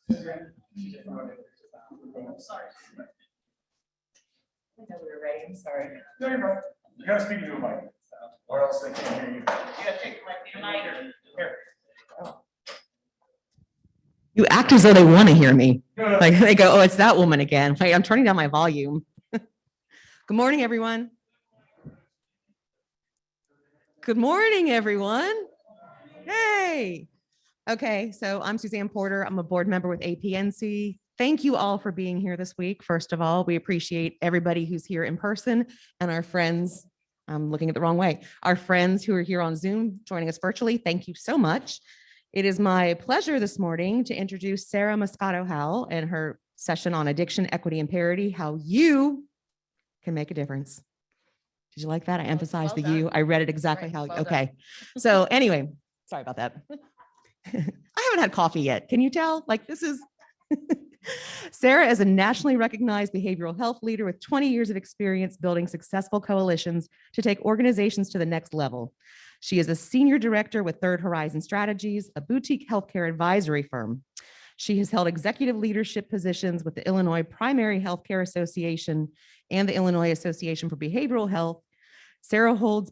Sorry. I know we were ready. I'm sorry. No, you're right. You gotta speak into a mic, or else they can't hear you. You gotta take my mic. Here. You act as though they want to hear me. No, Like they go, oh, it's that woman again. Wait, I'm turning down my volume. Good morning, everyone. Good morning, everyone. Hey. Okay, so I'm Suzanne Porter. I'm a board member with APNC. Thank you all for being here this week. First of all, we appreciate everybody who's here in person and our friends. I'm looking at the wrong way. Our friends who are here on Zoom joining us virtually. Thank you so much. It is my pleasure this morning to introduce Sarah Moscato-Howell and her session on addiction, equity, and parity, how you can make a difference. Did you like that? I emphasized the you. I read it exactly how, okay. So anyway, sorry about that. I haven't had coffee yet. Can you tell? Like this is, Sarah is a nationally recognized behavioral health leader with 20 years of experience building successful coalitions to take organizations to the next level. She is a senior director with Third Horizon Strategies, a boutique healthcare advisory firm. She has held executive leadership positions with the Illinois Primary Healthcare Association and the Illinois Association for Behavioral Health. Sarah holds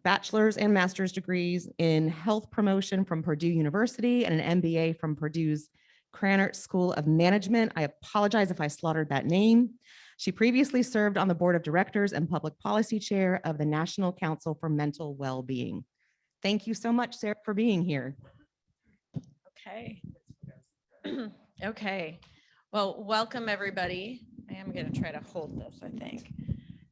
bachelor's and master's degrees in health promotion from Purdue University and an MBA from Purdue's Krannert School of Management. I apologize if I slaughtered that name. She previously served on the board of directors and public policy chair of the National Council for Mental Well-Being. Thank you so much, Sarah, for being here. Okay. Okay. Well, welcome everybody. I am going to try to hold this, I think.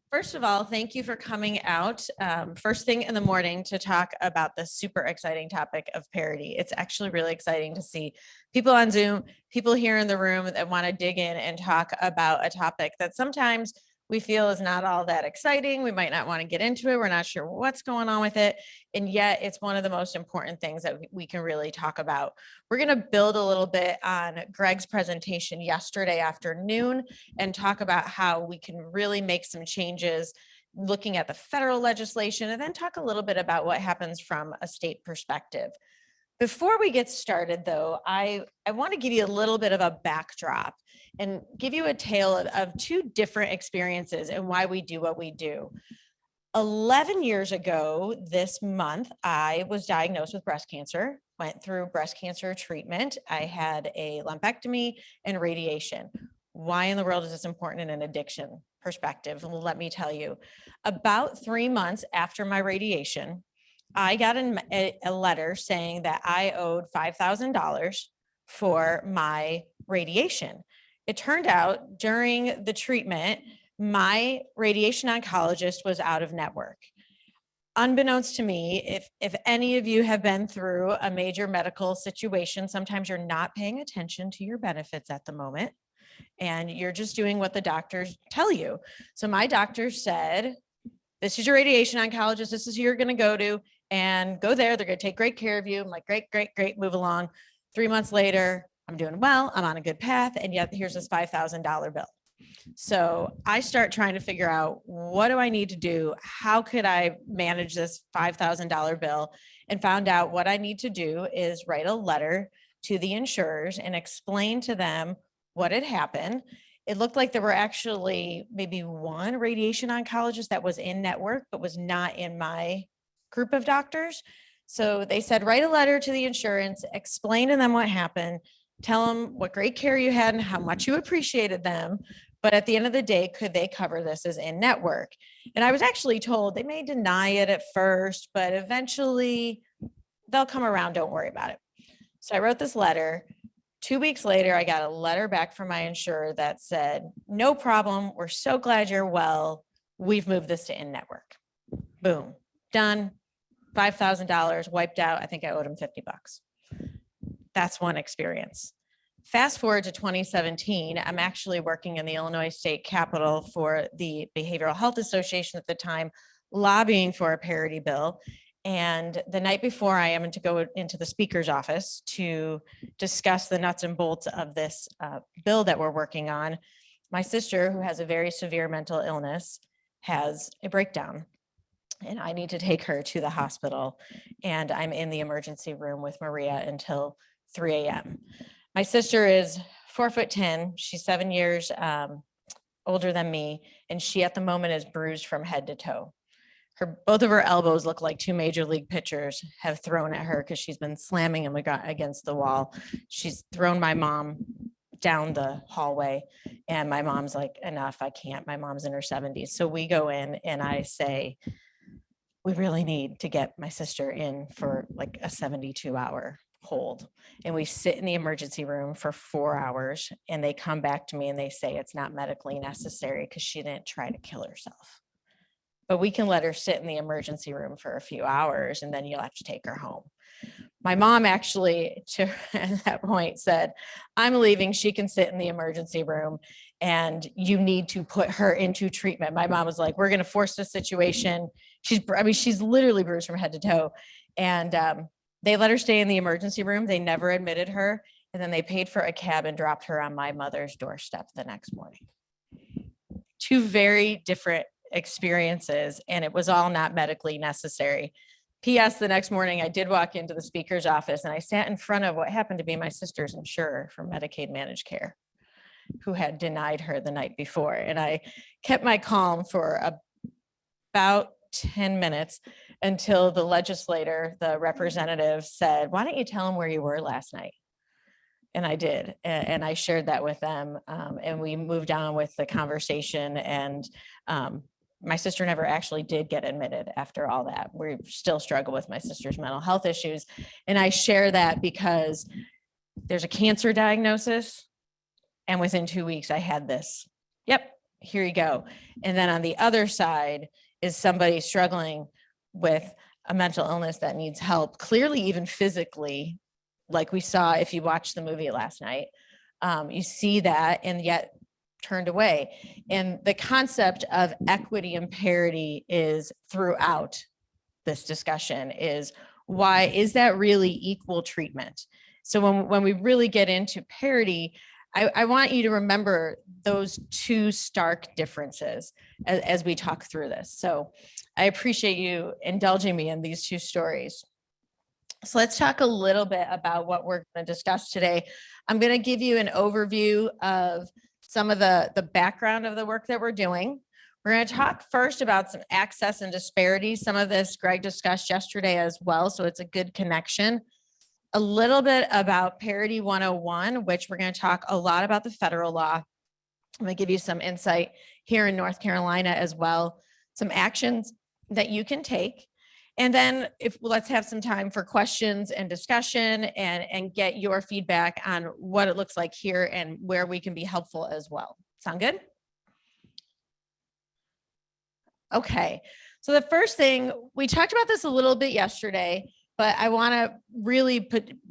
First of all, thank you for coming out first thing in the morning to talk about this super exciting topic of parity. It's actually really exciting to see people on Zoom, people here in the room that want to dig in and talk about a topic that sometimes we feel is not all that exciting. We might not want to get into it. We're not sure what's going on with it. And yet it's one of the most important things that we can really talk about. We're going to build a little bit on Greg's presentation yesterday afternoon and talk about how we can really make some changes looking at the federal legislation, and then talk a little bit about what happens from a state perspective. Before we get started, though, I want to give you a little bit of a backdrop and give you a tale of two different experiences and why we do what we do. 11 years ago this month, I was diagnosed with breast cancer, went through breast cancer treatment. I had a lumpectomy and radiation. Why in the world is this important in an addiction perspective? Well, let me tell you. About 3 months after my radiation, I got a letter saying that I owed $5,000 for my radiation. It turned out during the treatment, my radiation oncologist was out of network. Unbeknownst to me, if any of you have been through a major medical situation, sometimes you're not paying attention to your benefits at the moment, and you're just doing what the doctors tell you. So my doctor said, this is your radiation oncologist, this is who you're going to go to, and go there. They're going to take great care of you. I'm like, great, move along. 3 months later, I'm doing well, I'm on a good path, and yet here's this $5,000 bill. So I start trying to figure out, what do I need to do? How could I manage this $5,000 bill? And found out what I need to do is write a letter to the insurers and explain to them what had happened. It looked like there were actually maybe one radiation oncologist that was in network, but was not in my group of doctors. So they said, write a letter to the insurance, explain to them what happened, tell them what great care you had and how much you appreciated them. But at the end of the day, could they cover this as in network? And I was actually told they may deny it at first, but eventually they'll come around. Don't worry about it. So I wrote this letter. 2 weeks later, I got a letter back from my insurer that said, no problem. We're so glad you're well. We've moved this to in network. Boom, done. $5,000 wiped out. I think I owed him $50. That's one experience. Fast forward to 2017, I'm actually working in the Illinois State Capitol for the Behavioral Health Association at the time, lobbying for a parity bill. And the night before, I am to go into the speaker's office to discuss the nuts and bolts of this bill that we're working on. My sister, who has a very severe mental illness, has a breakdown, and I need to take her to the hospital. And I'm in the emergency room with Maria until 3 a.m. My sister is 4'10". She's 7 years older than me, and she at the moment is bruised from head to toe. Both of her elbows look like two major league pitchers have thrown at her because she's been slamming them against the wall. She's thrown my mom down the hallway, and my mom's like, enough, I can't. My mom's in her 70s. So we go in and I say, we really need to get my sister in for like a 72-hour hold. And we sit in the emergency room for 4 hours, and they come back to me and they say it's not medically necessary because she didn't try to kill herself. But we can let her sit in the emergency room for a few hours, and then you'll have to take her home. My mom actually, at that point, said, I'm leaving. She can sit in the emergency room, and you need to put her into treatment. My mom was like, we're going to force this situation. She's literally bruised from head to toe. And they let her stay in the emergency room. They never admitted her. And then they paid for a cab and dropped her on my mother's doorstep the next morning. Two very different experiences, and it was all not medically necessary. P.S. The next morning, I did walk into the speaker's office, and I sat in front of what happened to be my sister's insurer for Medicaid managed care, who had denied her the night before. And I kept my calm for about 10 minutes until the legislator, the representative, said, why don't you tell them where you were last night? And I did. And I shared that with them. And we moved on with the conversation. And my sister never actually did get admitted after all that. We still struggle with my sister's mental health issues. And I share that because there's a cancer diagnosis. And within 2 weeks, I had this. Yep, here you go. And then on the other side is somebody struggling with a mental illness that needs help, clearly even physically, like we saw if you watched the movie last night. You see that, and yet turned away. And the concept of equity and parity is throughout this discussion. Is why is that really equal treatment? So when we really get into parity, I want you to remember those two stark differences as we talk through this. So I appreciate you indulging me in these two stories. So let's talk a little bit about what we're going to discuss today. I'm going to give you an overview of some of the background of the work that we're doing. We're going to talk first about some access and disparities. Some of this Greg discussed yesterday as well, so it's a good connection. A little bit about Parity 101, which we're going to talk a lot about the federal law. I'm going to give you some insight here in North Carolina as well, some actions that you can take. And then let's have some time for questions and discussion and get your feedback on what it looks like here and where we can be helpful as well. Sound good? Okay. So the first thing, we talked about this a little bit yesterday, but I want to really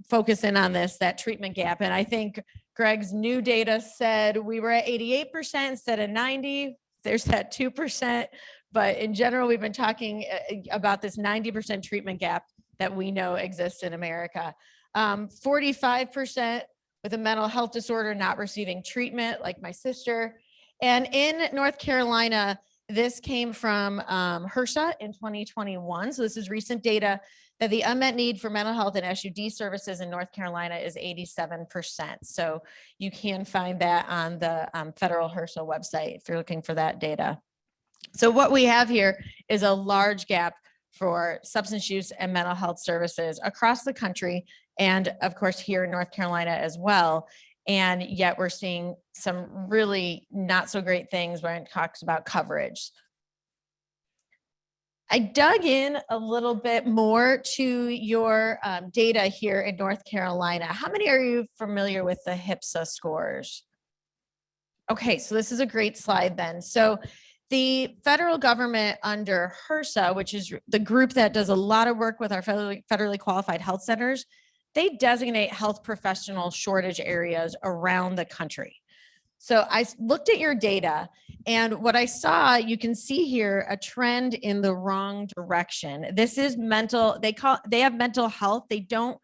focus in on that treatment gap. And I think Greg's new data said we were at 88% instead of 90. There's that 2%. But in general, we've been talking about this 90% treatment gap that we know exists in America. 45% with a mental health disorder not receiving treatment, like my sister. And in North Carolina, this came from HRSA in 2021. So this is recent data that the unmet need for mental health and SUD services in North Carolina is 87%. So you can find that on the federal HRSA website if you're looking for that data. So what we have here is a large gap for substance use and mental health services across the country, and of course here in North Carolina as well. And yet we're seeing some really not so great things when it talks about coverage. I dug in a little bit more to your data here in North Carolina. How many are you familiar with the HPSA scores? Okay, so this is a great slide then. So the federal government under HRSA, which is the group that does a lot of work with our federally qualified health centers, they designate health professional shortage areas around the country. So I looked at your data, and what I saw, you can see here a trend in the wrong direction. This is mental, they have mental health. They don't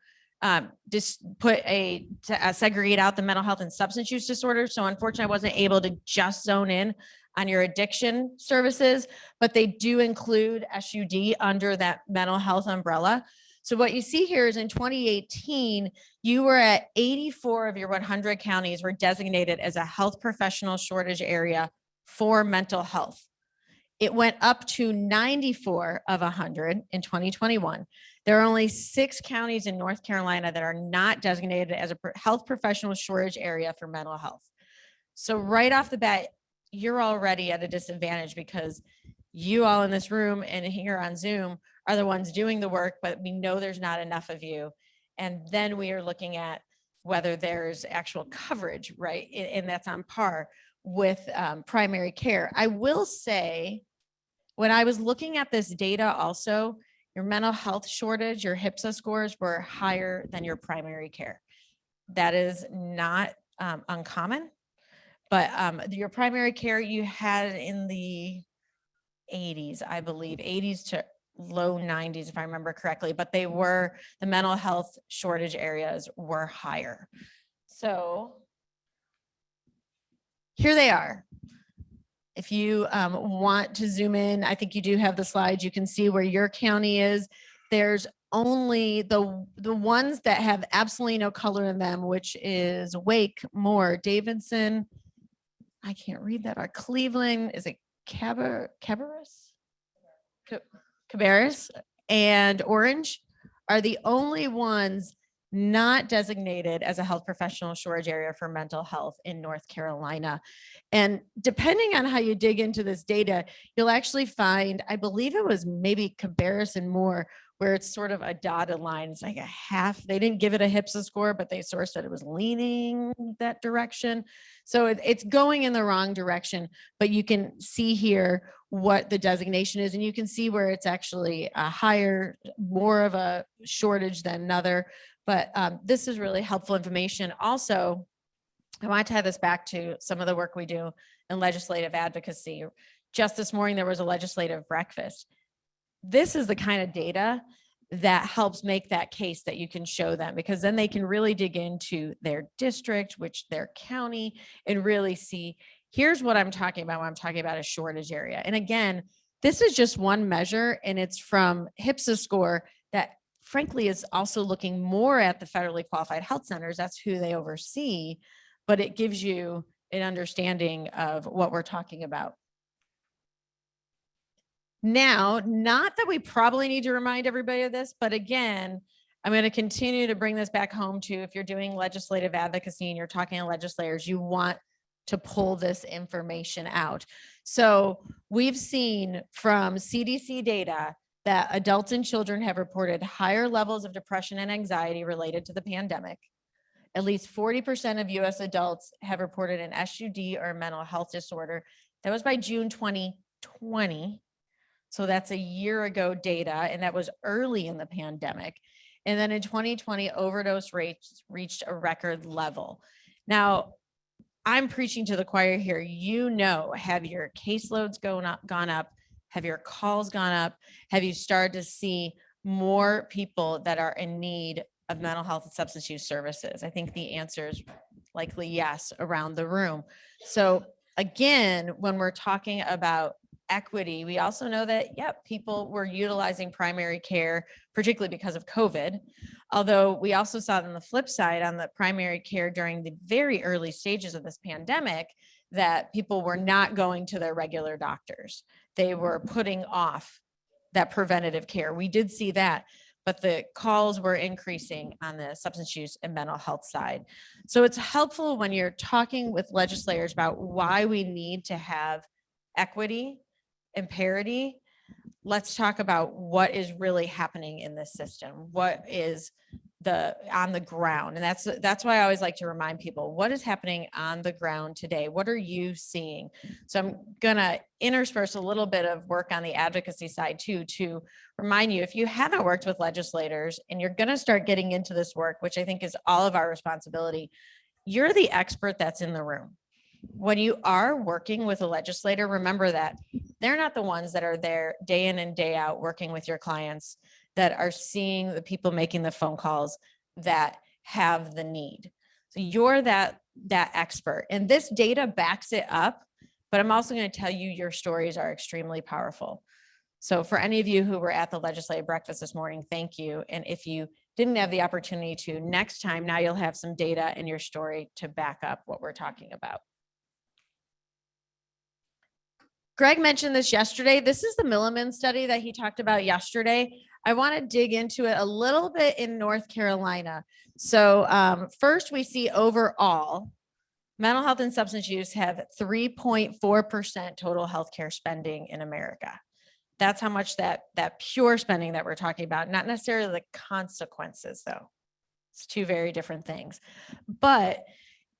just segregate out the mental health and substance use disorders. So unfortunately, I wasn't able to just zone in on your addiction services, but they do include SUD under that mental health umbrella. So what you see here is in 2018, you were at 84 of your 100 counties were designated as a health professional shortage area for mental health. It went up to 94 of 100 in 2021. There are only 6 counties in North Carolina that are not designated as a health professional shortage area for mental health. So right off the bat, you're already at a disadvantage because you all in this room and here on Zoom are the ones doing the work, but we know there's not enough of you. And then we are looking at whether there's actual coverage, right? And that's on par with primary care. I will say, when I was looking at this data also, your mental health shortage, your HPSA scores were higher than your primary care. That is not uncommon, but your primary care you had in the 80s, I believe, 80s to low 90s, if I remember correctly, but the mental health shortage areas were higher. So here they are. If you want to zoom in, I think you do have the slides. You can see where your county is. There's only the ones that have absolutely no color in them, which is Wake, Moore, Davidson. I can't read that. Our Cleveland, is it Cabarrus, and Orange are the only ones not designated as a health professional shortage area for mental health in North Carolina. And depending on how you dig into this data, you'll actually find, I believe it was maybe Cabarrus and Moore, where it's sort of a dotted line. It's like a half. They didn't give it a HPSA score, but they sort of said it was leaning that direction. So it's going in the wrong direction, but you can see here what the designation is, and you can see where it's actually a higher, more of a shortage than another. But this is really helpful information. Also, I want to tie this back to some of the work we do in legislative advocacy. Just this morning, there was a legislative breakfast. This is the kind of data that helps make that case that you can show them, because then they can really dig into their district, which their county, and really see, here's what I'm talking about when I'm talking about a shortage area. And again, this is just one measure, and it's from HPSA score that frankly is also looking more at the federally qualified health centers. That's who they oversee, but it gives you an understanding of what we're talking about. Now, not that we probably need to remind everybody of this, but again, I'm going to continue to bring this back home to, if you're doing legislative advocacy and you're talking to legislators, you want to pull this information out. So we've seen from CDC data that adults and children have reported higher levels of depression and anxiety related to the pandemic. At least 40% of US adults have reported an SUD or mental health disorder. That was by June 2020. So that's a year ago data, and that was early in the pandemic. And then in 2020, overdose rates reached a record level. Now, I'm preaching to the choir here. You know, have your caseloads gone up? Have your calls gone up? Have you started to see more people that are in need of mental health and substance use services? I think the answer is likely yes around the room. So again, when we're talking about equity, we also know that, yep, people were utilizing primary care, particularly because of COVID. Although we also saw on the flip side on the primary care during the very early stages of this pandemic, that people were not going to their regular doctors. They were putting off that preventative care. We did see that, but the calls were increasing on the substance use and mental health side. So it's helpful when you're talking with legislators about why we need to have equity and parity. Let's talk about what is really happening in this system. What is on the ground? And that's why I always like to remind people, what is happening on the ground today? What are you seeing? So I'm gonna intersperse a little bit of work on the advocacy side too, to remind you, if you haven't worked with legislators and you're gonna start getting into this work, which I think is all of our responsibility, you're the expert that's in the room. When you are working with a legislator, remember that they're not the ones that are there day in and day out working with your clients, that are seeing the people making the phone calls that have the need. So you're that expert, and this data backs it up, but I'm also going to tell you your stories are extremely powerful. So for any of you who were at the legislative breakfast this morning, thank you. And if you didn't have the opportunity to, next time, now you'll have some data in your story to back up what we're talking about. Greg mentioned this yesterday. This is the Milliman study that he talked about yesterday. I want to dig into it a little bit in North Carolina. So first we see overall, mental health and substance use have 3.4% total healthcare spending in America. That's how much that pure spending that we're talking about, not necessarily the consequences though. It's two very different things. But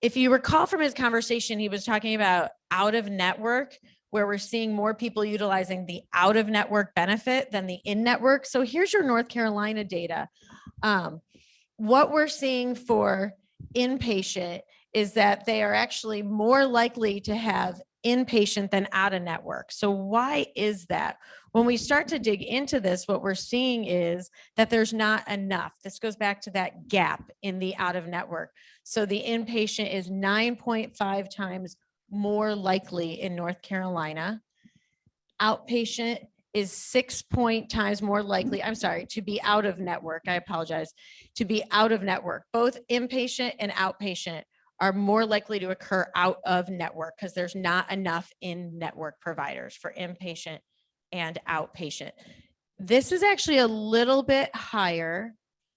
if you recall from his conversation, he was talking about out of network, where we're seeing more people utilizing the out of network benefit than the in network. So here's your North Carolina data. What we're seeing for inpatient is that they are actually more likely to have inpatient than out of network. So why is that? When we start to dig into this, what we're seeing is that there's not enough. This goes back to that gap in the out of network. So the inpatient is 9.5 times more likely in North Carolina. Outpatient is 6 times more likely, I'm sorry, to be out of network. I apologize, to be out of network. Both inpatient and outpatient are more likely to occur out of network because there's not enough in network providers for inpatient and outpatient. This is actually a little bit higher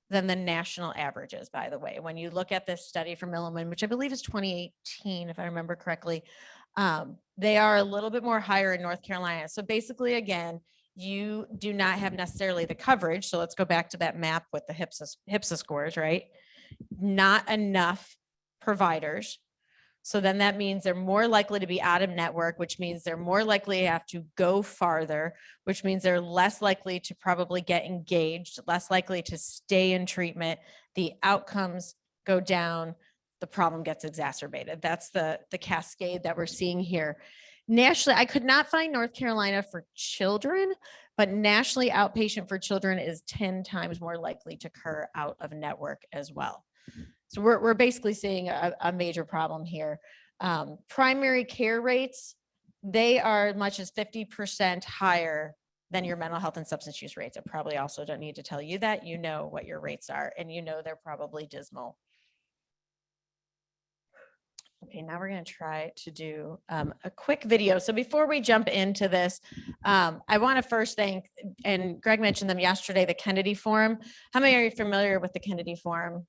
than the national averages, by the way. When you look at this study from Milliman, which I believe is 2018, if I remember correctly, they are a little bit more higher in North Carolina. So basically, again, you do not have necessarily the coverage. So let's go back to that map with the HPSA scores, right? Not enough providers. So then that means they're more likely to be out of network, which means they're more likely to have to go farther, which means they're less likely to probably get engaged, less likely to stay in treatment. The outcomes go down, the problem gets exacerbated. That's the cascade that we're seeing here. Nationally, I could not find North Carolina for children, but nationally outpatient for children is 10 times more likely to occur out of network as well. So we're basically seeing a major problem here. Primary care rates, they are as much as 50% higher than your mental health and substance use rates. I probably also don't need to tell you that. You know what your rates are, and you know they're probably dismal. Okay, now we're going to try to do a quick video. So before we jump into this, I want to first thank, and Greg mentioned them yesterday, the Kennedy Forum. How many are you familiar with the Kennedy Forum?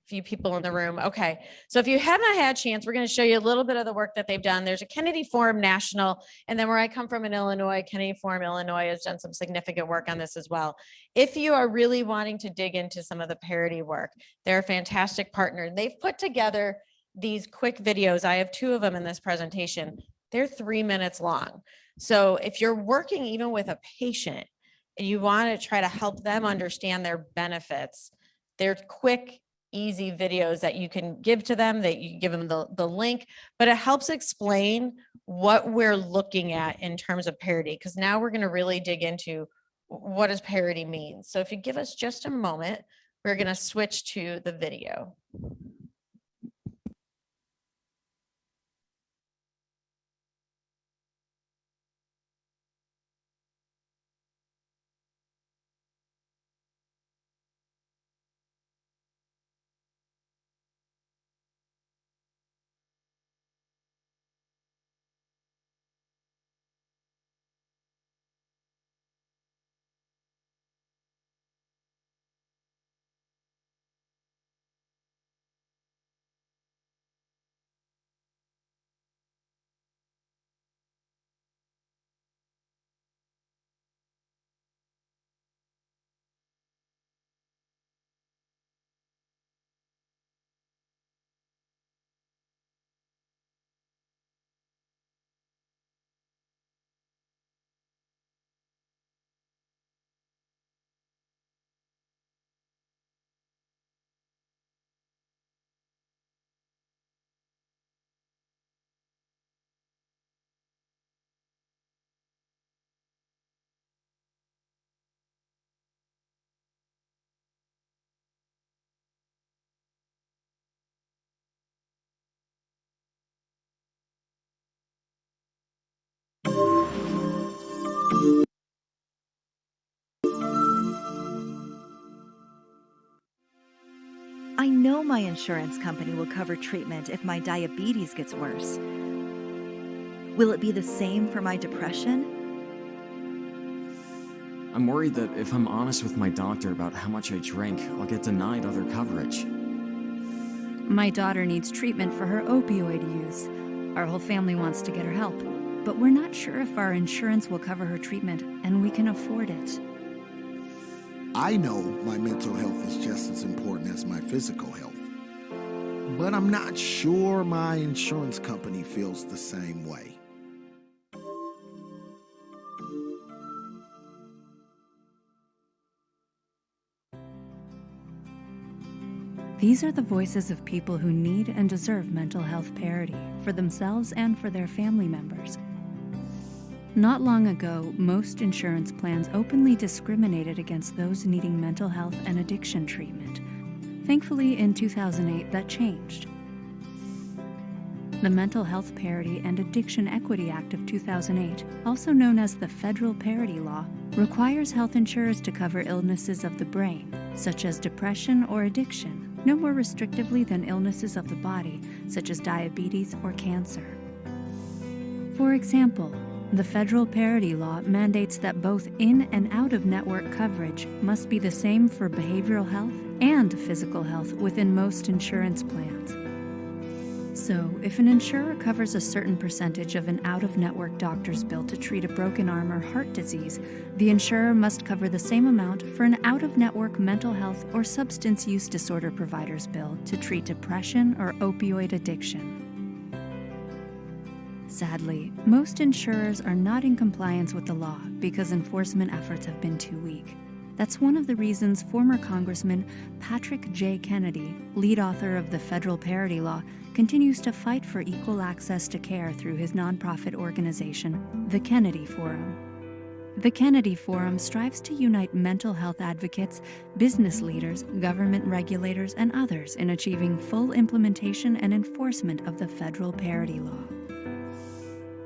Few people in the room. Okay. So if you have not had a chance, we're going to show you a little bit of the work that they've done. There's a Kennedy Forum National, and then where I come from in Illinois, Kennedy Forum Illinois has done some significant work on this as well. If you are really wanting to dig into some of the Parity work, they're a fantastic partner. They've put together these quick videos. I have 2 of them in this presentation. They're 3 minutes long. So if you're working even with a patient and you want to try to help them understand their benefits, they're quick, easy videos that you can give to them, that you give them the link, but it helps explain what we're looking at in terms of parity, because now we're going to really dig into what does parity mean. So if you give us just a moment, we're going to switch to the video. I know my insurance company will cover treatment if my diabetes gets worse. Will it be the same for my depression? I'm worried that if I'm honest with my doctor about how much I drink, I'll get denied other coverage. My daughter needs treatment for her opioid use. Our whole family wants to get her help, but we're not sure if our insurance will cover her treatment and we can afford it. I know my mental health is just as important as my physical health, but I'm not sure my insurance company feels the same way. These are the voices of people who need and deserve mental health parity for themselves and for their family members. Not long ago, most insurance plans openly discriminated against those needing mental health and addiction treatment. Thankfully, in 2008, that changed. The Mental Health Parity and Addiction Equity Act of 2008, also known as the Federal Parity Law, requires health insurers to cover illnesses of the brain, such as depression or addiction, no more restrictively than illnesses of the body, such as diabetes or cancer. For example, the Federal Parity Law mandates that both in and out-of-network coverage must be the same for behavioral health and physical health within most insurance plans. So, if an insurer covers a certain percentage of an out-of-network doctor's bill to treat a broken arm or heart disease, the insurer must cover the same amount for an out-of-network mental health or substance use disorder provider's bill to treat depression or opioid addiction. Sadly, most insurers are not in compliance with the law because enforcement efforts have been too weak. That's one of the reasons former Congressman Patrick J. Kennedy, lead author of the Federal Parity Law, continues to fight for equal access to care through his nonprofit organization, the Kennedy Forum. The Kennedy Forum strives to unite mental health advocates, business leaders, government regulators, and others in achieving full implementation and enforcement of the Federal Parity Law.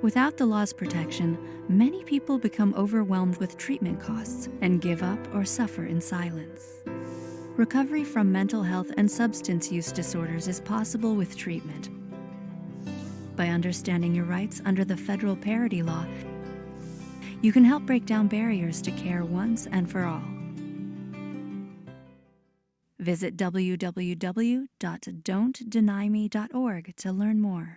Without the law's protection, many people become overwhelmed with treatment costs and give up or suffer in silence. Recovery from mental health and substance use disorders is possible with treatment. By understanding your rights under the Federal Parity Law, you can help break down barriers to care once and for all. Visit www.don'tdenyme.org to learn more.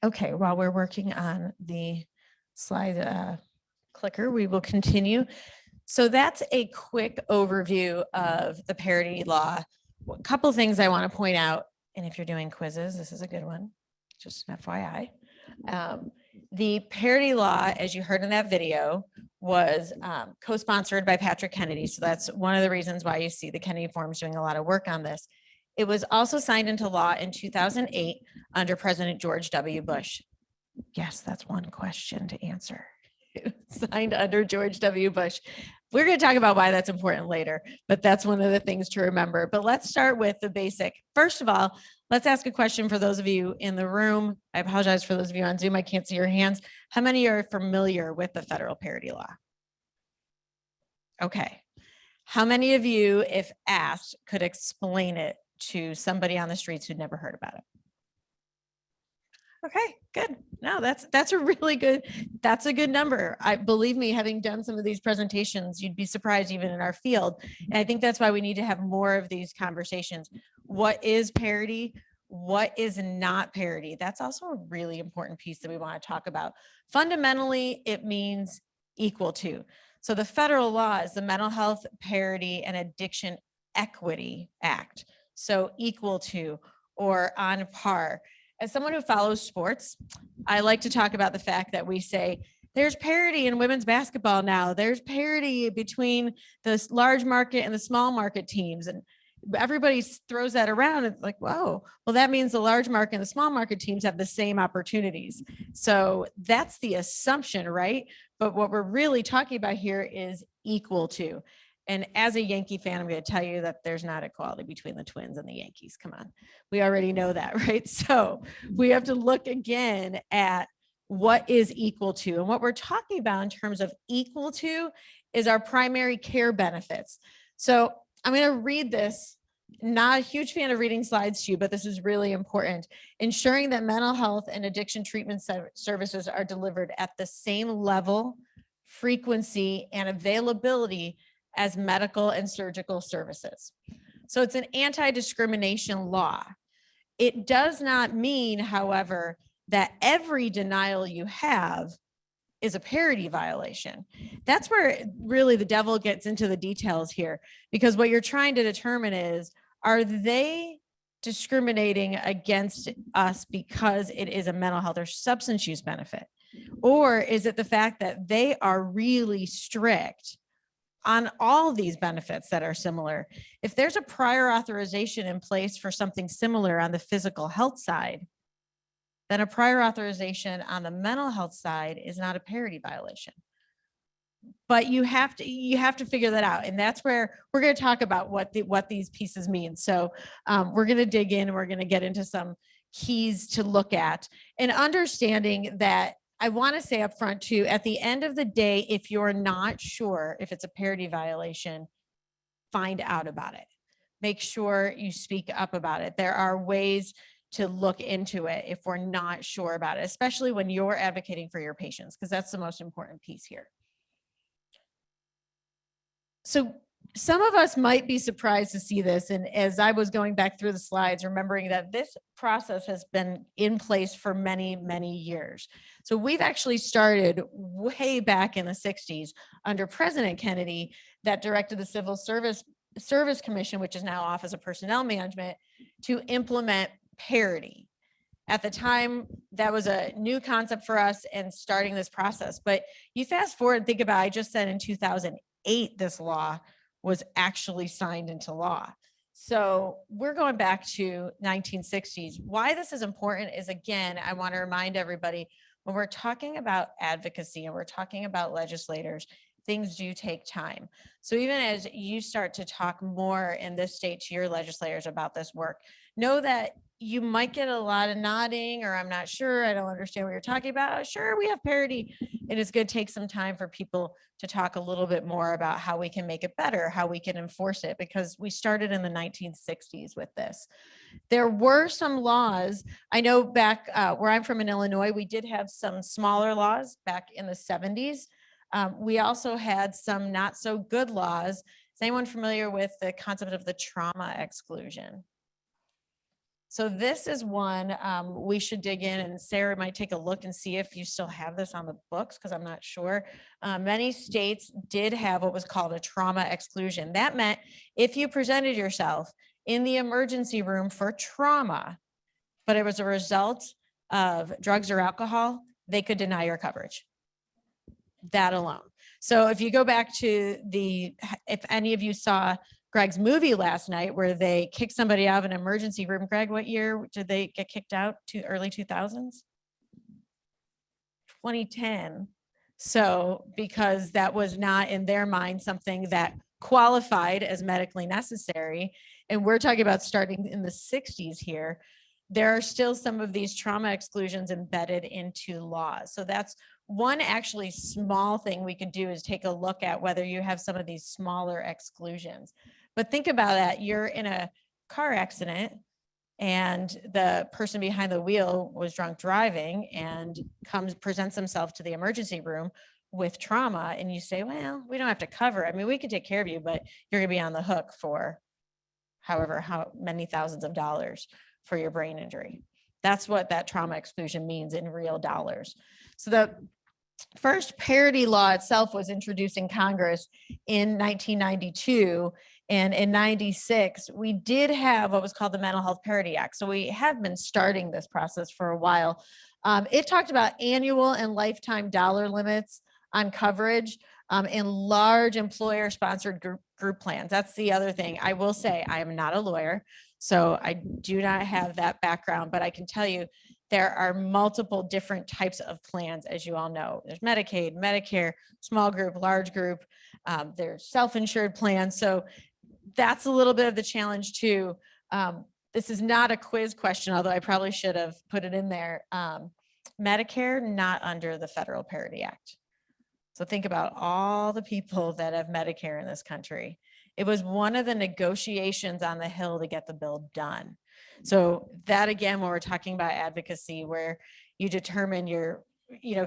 Okay, while we're working on the slide clicker, we will continue. So that's a quick overview of the parity law. A couple things I want to point out, and if you're doing quizzes, this is a good one, just an FYI. The parity law, as you heard in that video, was co-sponsored by Patrick Kennedy. So that's one of the reasons why you see the Kennedy Forum's doing a lot of work on this. It was also signed into law in 2008 under President George W. Bush. Yes, that's one question to answer. It was signed under George W. Bush. We're going to talk about why that's important later, but that's one of the things to remember. But let's start with the basic. First of all, let's ask a question for those of you in the room. I apologize for those of you on Zoom. I can't see your hands. How many are familiar with the federal parity law? Okay. How many of you, if asked, could explain it to somebody on the streets who'd never heard about it? Okay, good. No, that's a really good, that's a good number. I believe me, having done some of these presentations, you'd be surprised even in our field. And I think that's why we need to have more of these conversations. What is parity? what is not parity? That's also a really important piece that we want to talk about. Fundamentally, it means equal to. So the federal law is the Mental Health Parity and Addiction Equity Act. So equal to or on par. As someone who follows sports, I like to talk about the fact that we say there's parity in women's basketball now. There's parity between the large market and the small market teams. And everybody throws that around. It's like, whoa, well, that means the large market and the small market teams have the same opportunities. So that's the assumption, right? But what we're really talking about here is equal to. And as a Yankee fan, I'm going to tell you that there's not equality between the Twins and the Yankees. Come on. We already know that, right? So we have to look again at what is equal to. And what we're talking about in terms of equal to is our primary care benefits. So I'm going to read this. Not a huge fan of reading slides to you, but this is really important. Ensuring that mental health and addiction treatment services are delivered at the same level, frequency, and availability as medical and surgical services. So it's an anti-discrimination law. It does not mean, however, that every denial you have is a parity violation. That's where really the devil gets into the details here, because what you're trying to determine is, are they discriminating against us because it is a mental health or substance use benefit? Or is it the fact that they are really strict on all these benefits that are similar? If there's a prior authorization in place for something similar on the physical health side, then a prior authorization on the mental health side is not a parity violation. But you have to figure that out. And that's where we're going to talk about what these pieces mean. So we're going to dig in and we're going to get into some keys to look at, and understanding that I want to say up front too, at the end of the day, if you're not sure if it's a parity violation, find out about it. Make sure you speak up about it. There are ways to look into it if we're not sure about it, especially when you're advocating for your patients, because that's the most important piece here. So some of us might be surprised to see this. And as I was going back through the slides, remembering that this process has been in place for many, many years. So we've actually started way back in the 60s under President Kennedy, that directed the Civil Service Commission, which is now Office of Personnel Management, to implement parity. At the time, that was a new concept for us and starting this process. But you fast forward and think about, I just said in 2008, this law was actually signed into law. So we're going back to 1960s. Why this is important is, again, I want to remind everybody, when we're talking about advocacy and we're talking about legislators, things do take time. So even as you start to talk more in this state to your legislators about this work, know that you might get a lot of nodding, or I'm not sure, I don't understand what you're talking about. Sure, we have parity. And it's going to take some time for people to talk a little bit more about how we can make it better, how we can enforce it, because we started in the 1960s with this. There were some laws. I know back where I'm from in Illinois, we did have some smaller laws back in the 70s. We also had some not so good laws. Is anyone familiar with the concept of the trauma exclusion? So this is one we should dig in, and Sarah might take a look and see if you still have this on the books, because I'm not sure. Many states did have what was called a trauma exclusion. That meant if you presented yourself in the emergency room for trauma, but it was a result of drugs or alcohol, they could deny your coverage. That alone. So if you go back to if any of you saw Greg's movie last night where they kicked somebody out of an emergency room. Greg, what year did they get kicked out? Early 2000s? 2010. So because that was not in their mind something that qualified as medically necessary, and we're talking about starting in the 60s here, there are still some of these trauma exclusions embedded into laws. So that's one actually small thing we could do, is take a look at whether you have some of these smaller exclusions. But think about that. You're in a car accident and the person behind the wheel was drunk driving and presents himself to the emergency room with trauma. And you say, well, we don't have to cover it. I mean, we can take care of you, but you're going to be on the hook for how many thousands of dollars. for your brain injury. That's what that trauma exclusion means in real dollars. So the first parity law itself was introduced in Congress in 1992. And in 96, we did have what was called the Mental Health Parity Act. So we have been starting this process for a while. It talked about annual and lifetime dollar limits on coverage in large employer-sponsored group plans. That's the other thing. I will say I am not a lawyer, so I do not have that background, but I can tell you there are multiple different types of plans, as you all know. There's Medicaid, Medicare, small group, large group. There's self-insured plans. So that's a little bit of the challenge too. This is not a quiz question, although I probably should have put it in there. Medicare, not under the Federal Parity Act. So think about all the people that have Medicare in this country. It was one of the negotiations on the Hill to get the bill done. So that again, when we're talking about advocacy, where you determine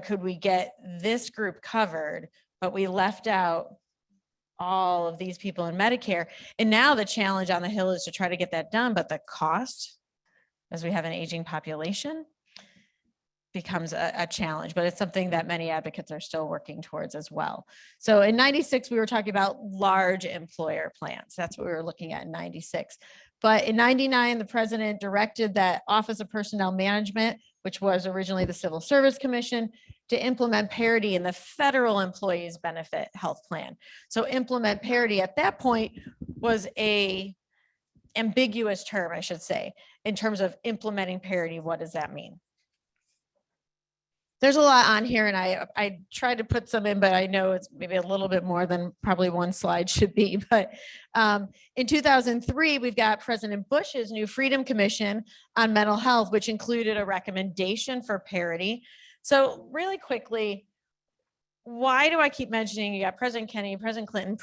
could we get this group covered, but we left out all of these people in Medicare. And now the challenge on the Hill is to try to get that done, but the cost, as we have an aging population, becomes a challenge, but it's something that many advocates are still working towards as well. So in 96, we were talking about large employer plans. That's what we were looking at in 96. But in 99, the president directed that Office of Personnel Management, which was originally the Civil Service Commission, to implement parity in the federal employees benefit health plan. So implement parity at that point was a ambiguous term, I should say, in terms of implementing parity. What does that mean? There's a lot on here, and I tried to put some in, but I know it's maybe a little bit more than probably one slide should be. But in 2003, we've got President Bush's new Freedom Commission on Mental Health, which included a recommendation for parity. So really quickly, why do I keep mentioning you got President Kennedy, President Clinton,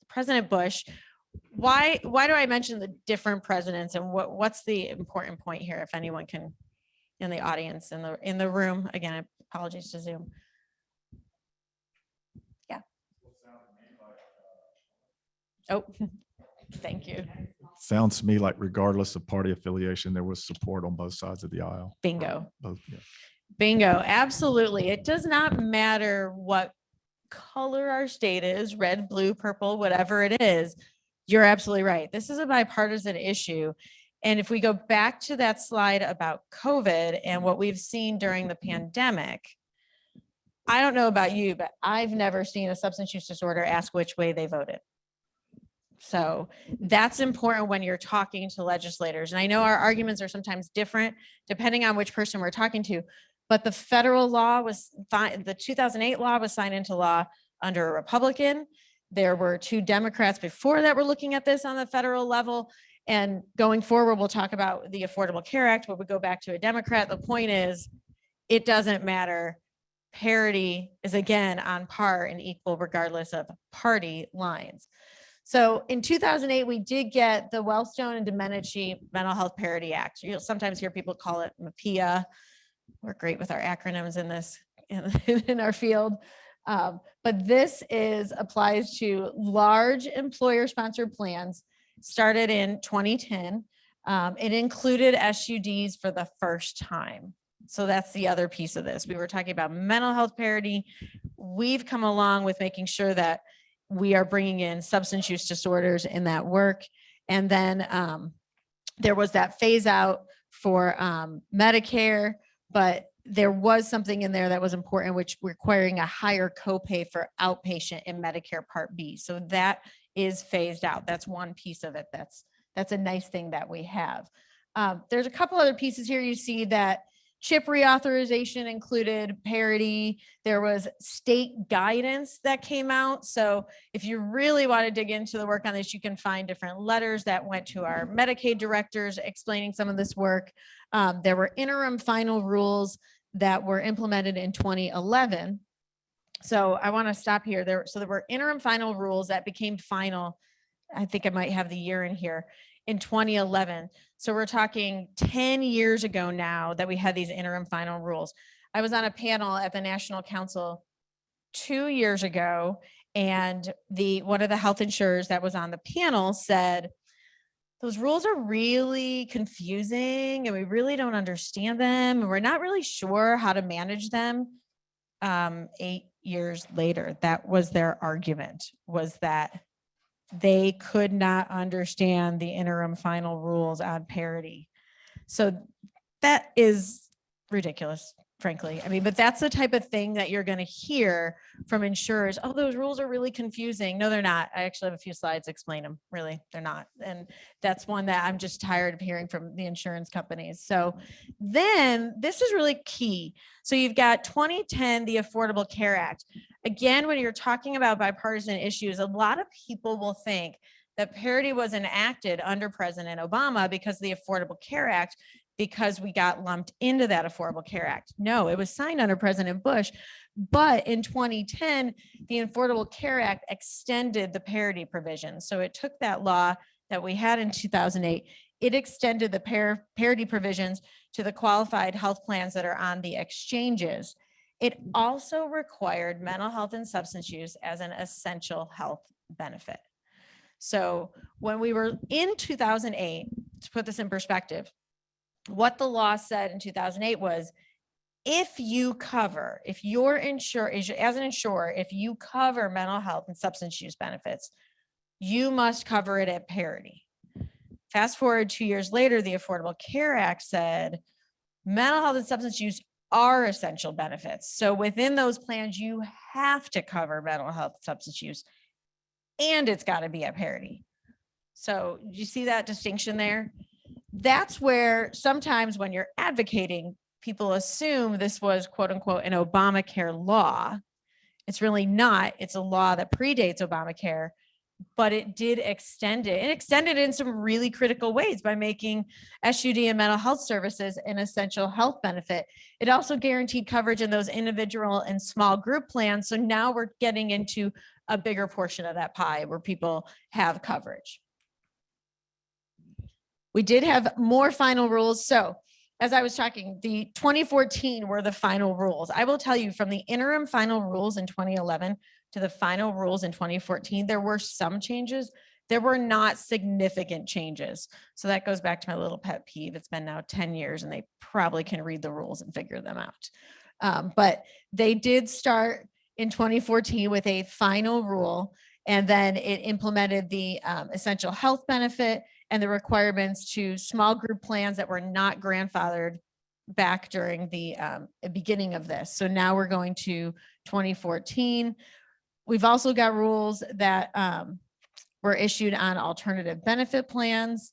President Bush? Why do I mention the different presidents, and what's the important point here, if anyone can? In the audience, in the room. Again, apologies to Zoom. Yeah. Oh, thank you. Sounds to me like regardless of party affiliation, there was support on both sides of the aisle. Bingo. Both, yeah. Bingo. Absolutely. It does not matter what color our state is, red, blue, purple, whatever it is. You're absolutely right. This is a bipartisan issue. And if we go back to that slide about COVID and what we've seen during the pandemic, I don't know about you, but I've never seen a substance use disorder ask which way they voted. So that's important when you're talking to legislators. And I know our arguments are sometimes different depending on which person we're talking to, but the federal law was fine. The 2008 law was signed into law under a Republican. There were 2 Democrats before that were looking at this on the federal level. And going forward, we'll talk about the Affordable Care Act, where we go back to a Democrat. The point is, it doesn't matter. Parity is again on par and equal regardless of party lines. So in 2008, we did get the Wellstone and Domenici Mental Health Parity Act. You'll sometimes hear people call it MAPIA. We're great with our acronyms in this in our field. But this applies to large employer-sponsored plans. Started in 2010. It included SUDs for the first time. So that's the other piece of this. We were talking about mental health parity. We've come along with making sure that we are bringing in substance use disorders in that work. And then there was that phase out for Medicare, but there was something in there that was important, which requiring a higher copay for outpatient in Medicare Part B. So that is phased out. That's one piece of it. That's a nice thing that we have. There's a couple other pieces here. You see that CHIP reauthorization included parity. There was state guidance that came out. So if you really want to dig into the work on this, you can find different letters that went to our Medicaid directors explaining some of this work. There were interim final rules that were implemented in 2011. So I want to stop here. There were interim final rules that became final. I think I might have the year in here in 2011. So we're talking 10 years ago now that we had these interim final rules. I was on a panel at the National Council 2 years ago, and one of the health insurers that was on the panel said, those rules are really confusing and we really don't understand them. And we're not really sure how to manage them. 8 years later, that was their argument, was that they could not understand the interim final rules on parity. So that is ridiculous, frankly. I mean, but that's the type of thing that you're going to hear from insurers. Oh, those rules are really confusing. No, they're not. I actually have a few slides explain them. Really, they're not. And that's one that I'm just tired of hearing from the insurance companies. So then this is really key. So you've got 2010, the Affordable Care Act. Again, when you're talking about bipartisan issues, a lot of people will think that parity was enacted under President Obama because of the Affordable Care Act, because we got lumped into that Affordable Care Act. No, it was signed under President Bush. But in 2010, the Affordable Care Act extended the parity provision. So it took that law that we had in 2008, it extended the parity provisions to the qualified health plans that are on the exchanges. It also required mental health and substance use as an essential health benefit. So when we were in 2008, to put this in perspective, what the law said in 2008 was, if you're insured, as an insurer, if you cover mental health and substance use benefits, you must cover it at parity. Fast forward 2 years later, the Affordable Care Act said mental health and substance use are essential benefits. So within those plans, you have to cover mental health, substance use, and it's got to be at parity. So you see that distinction there? That's where sometimes when you're advocating, people assume this was quote unquote an Obamacare law. It's really not. It's a law that predates Obamacare, but it did extend it, and extended in some really critical ways by making SUD and mental health services an essential health benefit. It also guaranteed coverage in those individual and small group plans. So now we're getting into a bigger portion of that pie where people have coverage. We did have more final rules. So as I was talking, the 2014 were the final rules. I will tell you, from the interim final rules in 2011 to the final rules in 2014, there were some changes. There were not significant changes. So that goes back to my little pet peeve. It's been now 10 years and they probably can read the rules and figure them out. But they did start in 2014 with a final rule, and then it implemented the essential health benefit and the requirements to small group plans that were not grandfathered back during the beginning of this. So now we're going to 2014. We've also got rules that were issued on alternative benefit plans,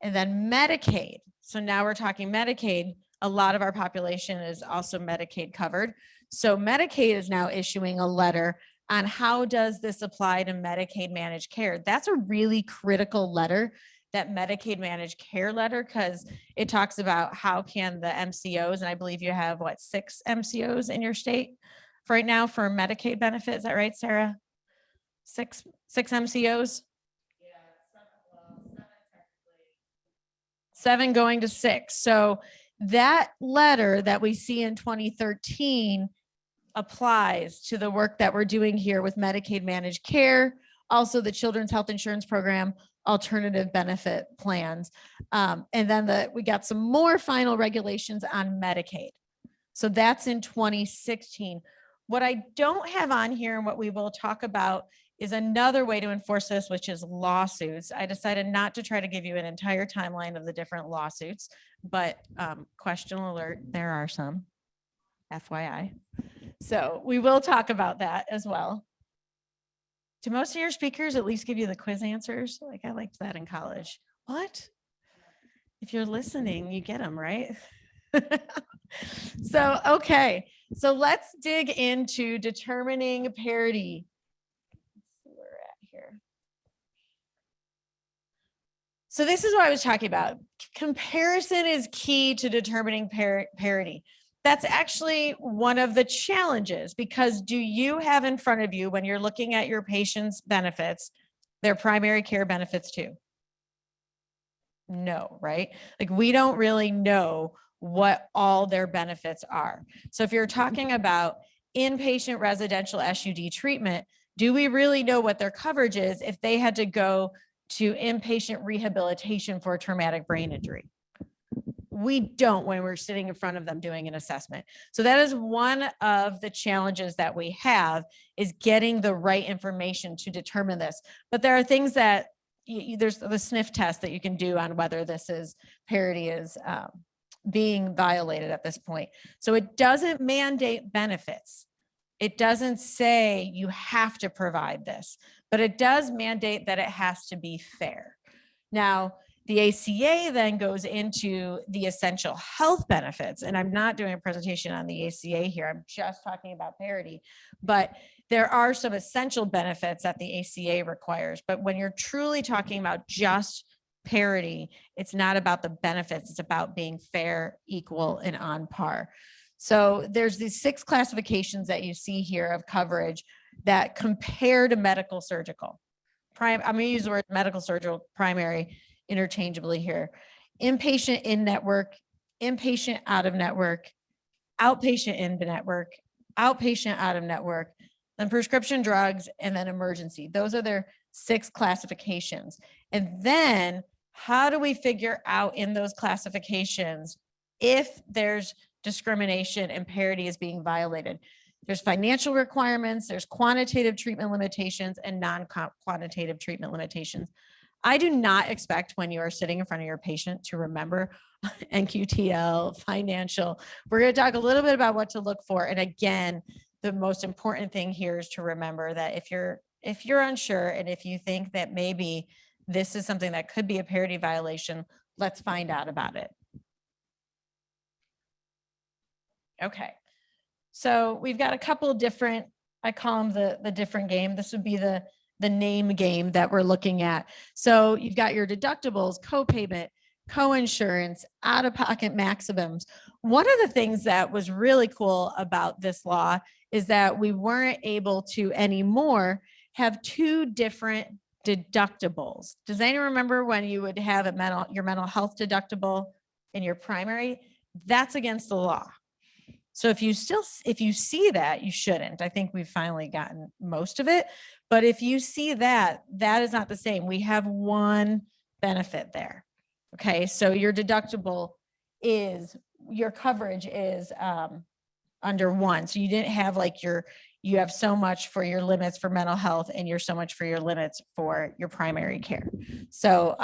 and then Medicaid. So now we're talking Medicaid. A lot of our population is also Medicaid covered. So Medicaid is now issuing a letter on how does this apply to Medicaid managed care. That's a really critical letter, that Medicaid managed care letter, because it talks about how can the MCOs, and I believe you have 6 MCOs in your state right now for Medicaid benefit. Is that right, Sarah? Six MCOs? Yeah, 7 going to 6. So that letter that we see in 2013 applies to the work that we're doing here with Medicaid managed care, also the Children's Health Insurance Program, alternative benefit plans. And then we got some more final regulations on Medicaid. So that's in 2016. What I don't have on here and what we will talk about is another way to enforce this, which is lawsuits. I decided not to try to give you an entire timeline of the different lawsuits, but question alert, there are some, FYI. So we will talk about that as well. Do most of your speakers at least give you the quiz answers? Like, I liked that in college. What? If you're listening, you get them, right? So, okay. So let's dig into determining parity. Let's see where we're at here. So this is what I was talking about. Comparison is key to determining parity. That's actually one of the challenges, because do you have in front of you, when you're looking at your patient's benefits, their primary care benefits too? No, right? Like, we don't really know what all their benefits are. So if you're talking about inpatient residential SUD treatment, do we really know what their coverage is if they had to go to inpatient rehabilitation for traumatic brain injury. We don't when we're sitting in front of them doing an assessment. So that is one of the challenges that we have, is getting the right information to determine this. But there are things that there's the sniff test that you can do on whether this is parity is being violated at this point. So it doesn't mandate benefits. It doesn't say you have to provide this, but it does mandate that it has to be fair. Now, the ACA then goes into the essential health benefits, and I'm not doing a presentation on the ACA here. I'm just talking about parity, but there are some essential benefits that the ACA requires. But when you're truly talking about just parity, it's not about the benefits. It's about being fair, equal, and on par. So there's these 6 classifications that you see here of coverage that compare to medical surgical. I'm going to use the word medical surgical primary interchangeably here. Inpatient in network, inpatient out of network, outpatient in network, outpatient out of network, then prescription drugs, and then emergency. Those are their 6 classifications. And then how do we figure out in those classifications if there's discrimination and parity is being violated? There's financial requirements, there's quantitative treatment limitations, and non-quantitative treatment limitations. I do not expect when you are sitting in front of your patient to remember NQTL, financial. We're going to talk a little bit about what to look for. And again, the most important thing here is to remember that if you're unsure and if you think that maybe this is something that could be a parity violation, let's find out about it. Okay. So we've got a couple of different, I call them the different game. This would be the name game that we're looking at. So you've got your deductibles, co-payment, co-insurance, out-of-pocket maximums. One of the things that was really cool about this law is that we weren't able to anymore have 2 different deductibles. Does anyone remember when you would have your mental health deductible in your primary? That's against the law. So if you see that, you shouldn't. I think we've finally gotten most of it. But if you see that, that is not the same. We have one benefit there. Okay, so your deductible is, your coverage is under 1. So you didn't have like you have so much for your limits for mental health and you're so much for your limits for your primary care. So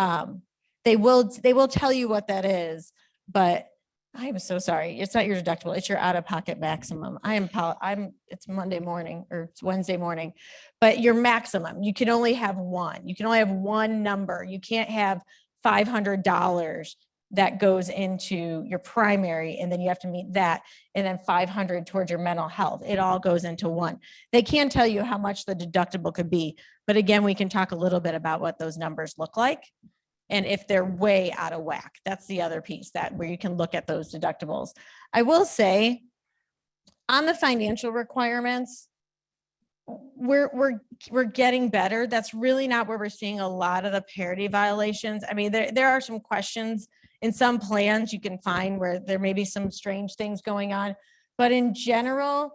they will tell you what that is, but I am so sorry. It's not your deductible. It's your out-of-pocket maximum. It's Monday morning or it's Wednesday morning, but your maximum, you can only have one. You can only have one number. You can't have $500 that goes into your primary, and then you have to meet that, and then 500 towards your mental health. It all goes into one. They can tell you how much the deductible could be, but again, we can talk a little bit about what those numbers look like. And if they're way out of whack, that's the other piece where you can look at those deductibles. I will say on the financial requirements, we're getting better. That's really not where we're seeing a lot of the parity violations. I mean, there are some questions in some plans you can find where there may be some strange things going on, but in general,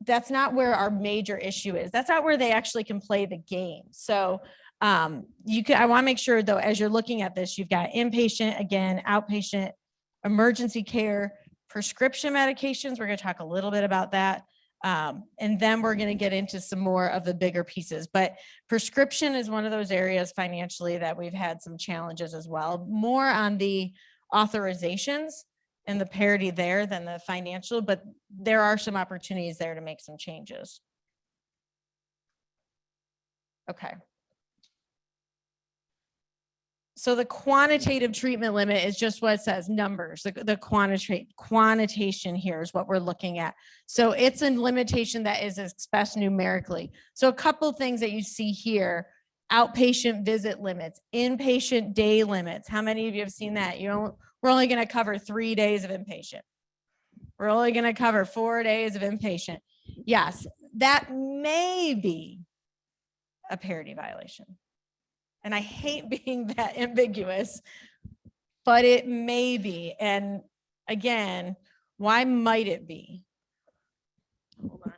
that's not where our major issue is. That's not where they actually can play the game. So I want to make sure though, as you're looking at this, you've got inpatient, again, outpatient, emergency care, prescription medications. We're going to talk a little bit about that. And then we're going to get into some more of the bigger pieces, but prescription is one of those areas financially that we've had some challenges as well, more on the authorizations and the parity there than the financial, but there are some opportunities there to make some changes. Okay. So the quantitative treatment limit is just what it says, numbers. The quantitation here is what we're looking at. So it's a limitation that is expressed numerically. So a couple things that you see here, outpatient visit limits, inpatient day limits. How many of you have seen that? We're only going to cover 3 days of inpatient. We're only going to cover 4 days of inpatient. Yes, that may be a parity violation. And I hate being that ambiguous, but it may be. And again, why might it be? Hold on.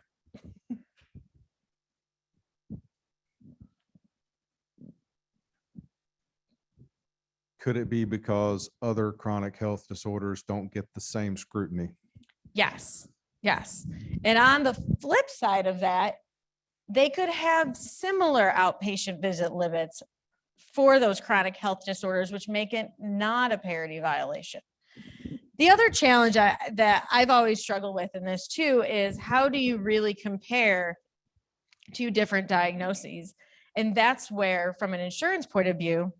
Could it be because other chronic health disorders don't get the same scrutiny? Yes, yes. And on the flip side of that, they could have similar outpatient visit limits for those chronic health disorders, which make it not a parity violation. The other challenge that I've always struggled with in this too is how do you really compare two different diagnoses? And that's where, from an insurance point of view,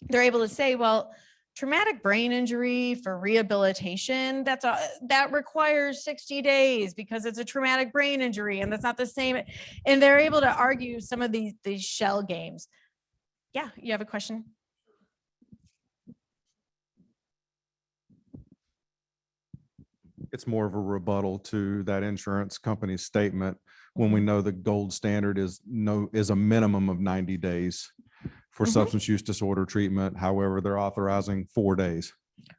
they're able to say, well, traumatic brain injury for rehabilitation, that requires 60 days because it's a traumatic brain injury and that's not the same. And they're able to argue some of these shell games. Yeah, you have a question? It's more of a rebuttal to that insurance company's statement when we know the gold standard is a minimum of 90 days for substance use disorder treatment. However, they're authorizing 4 days.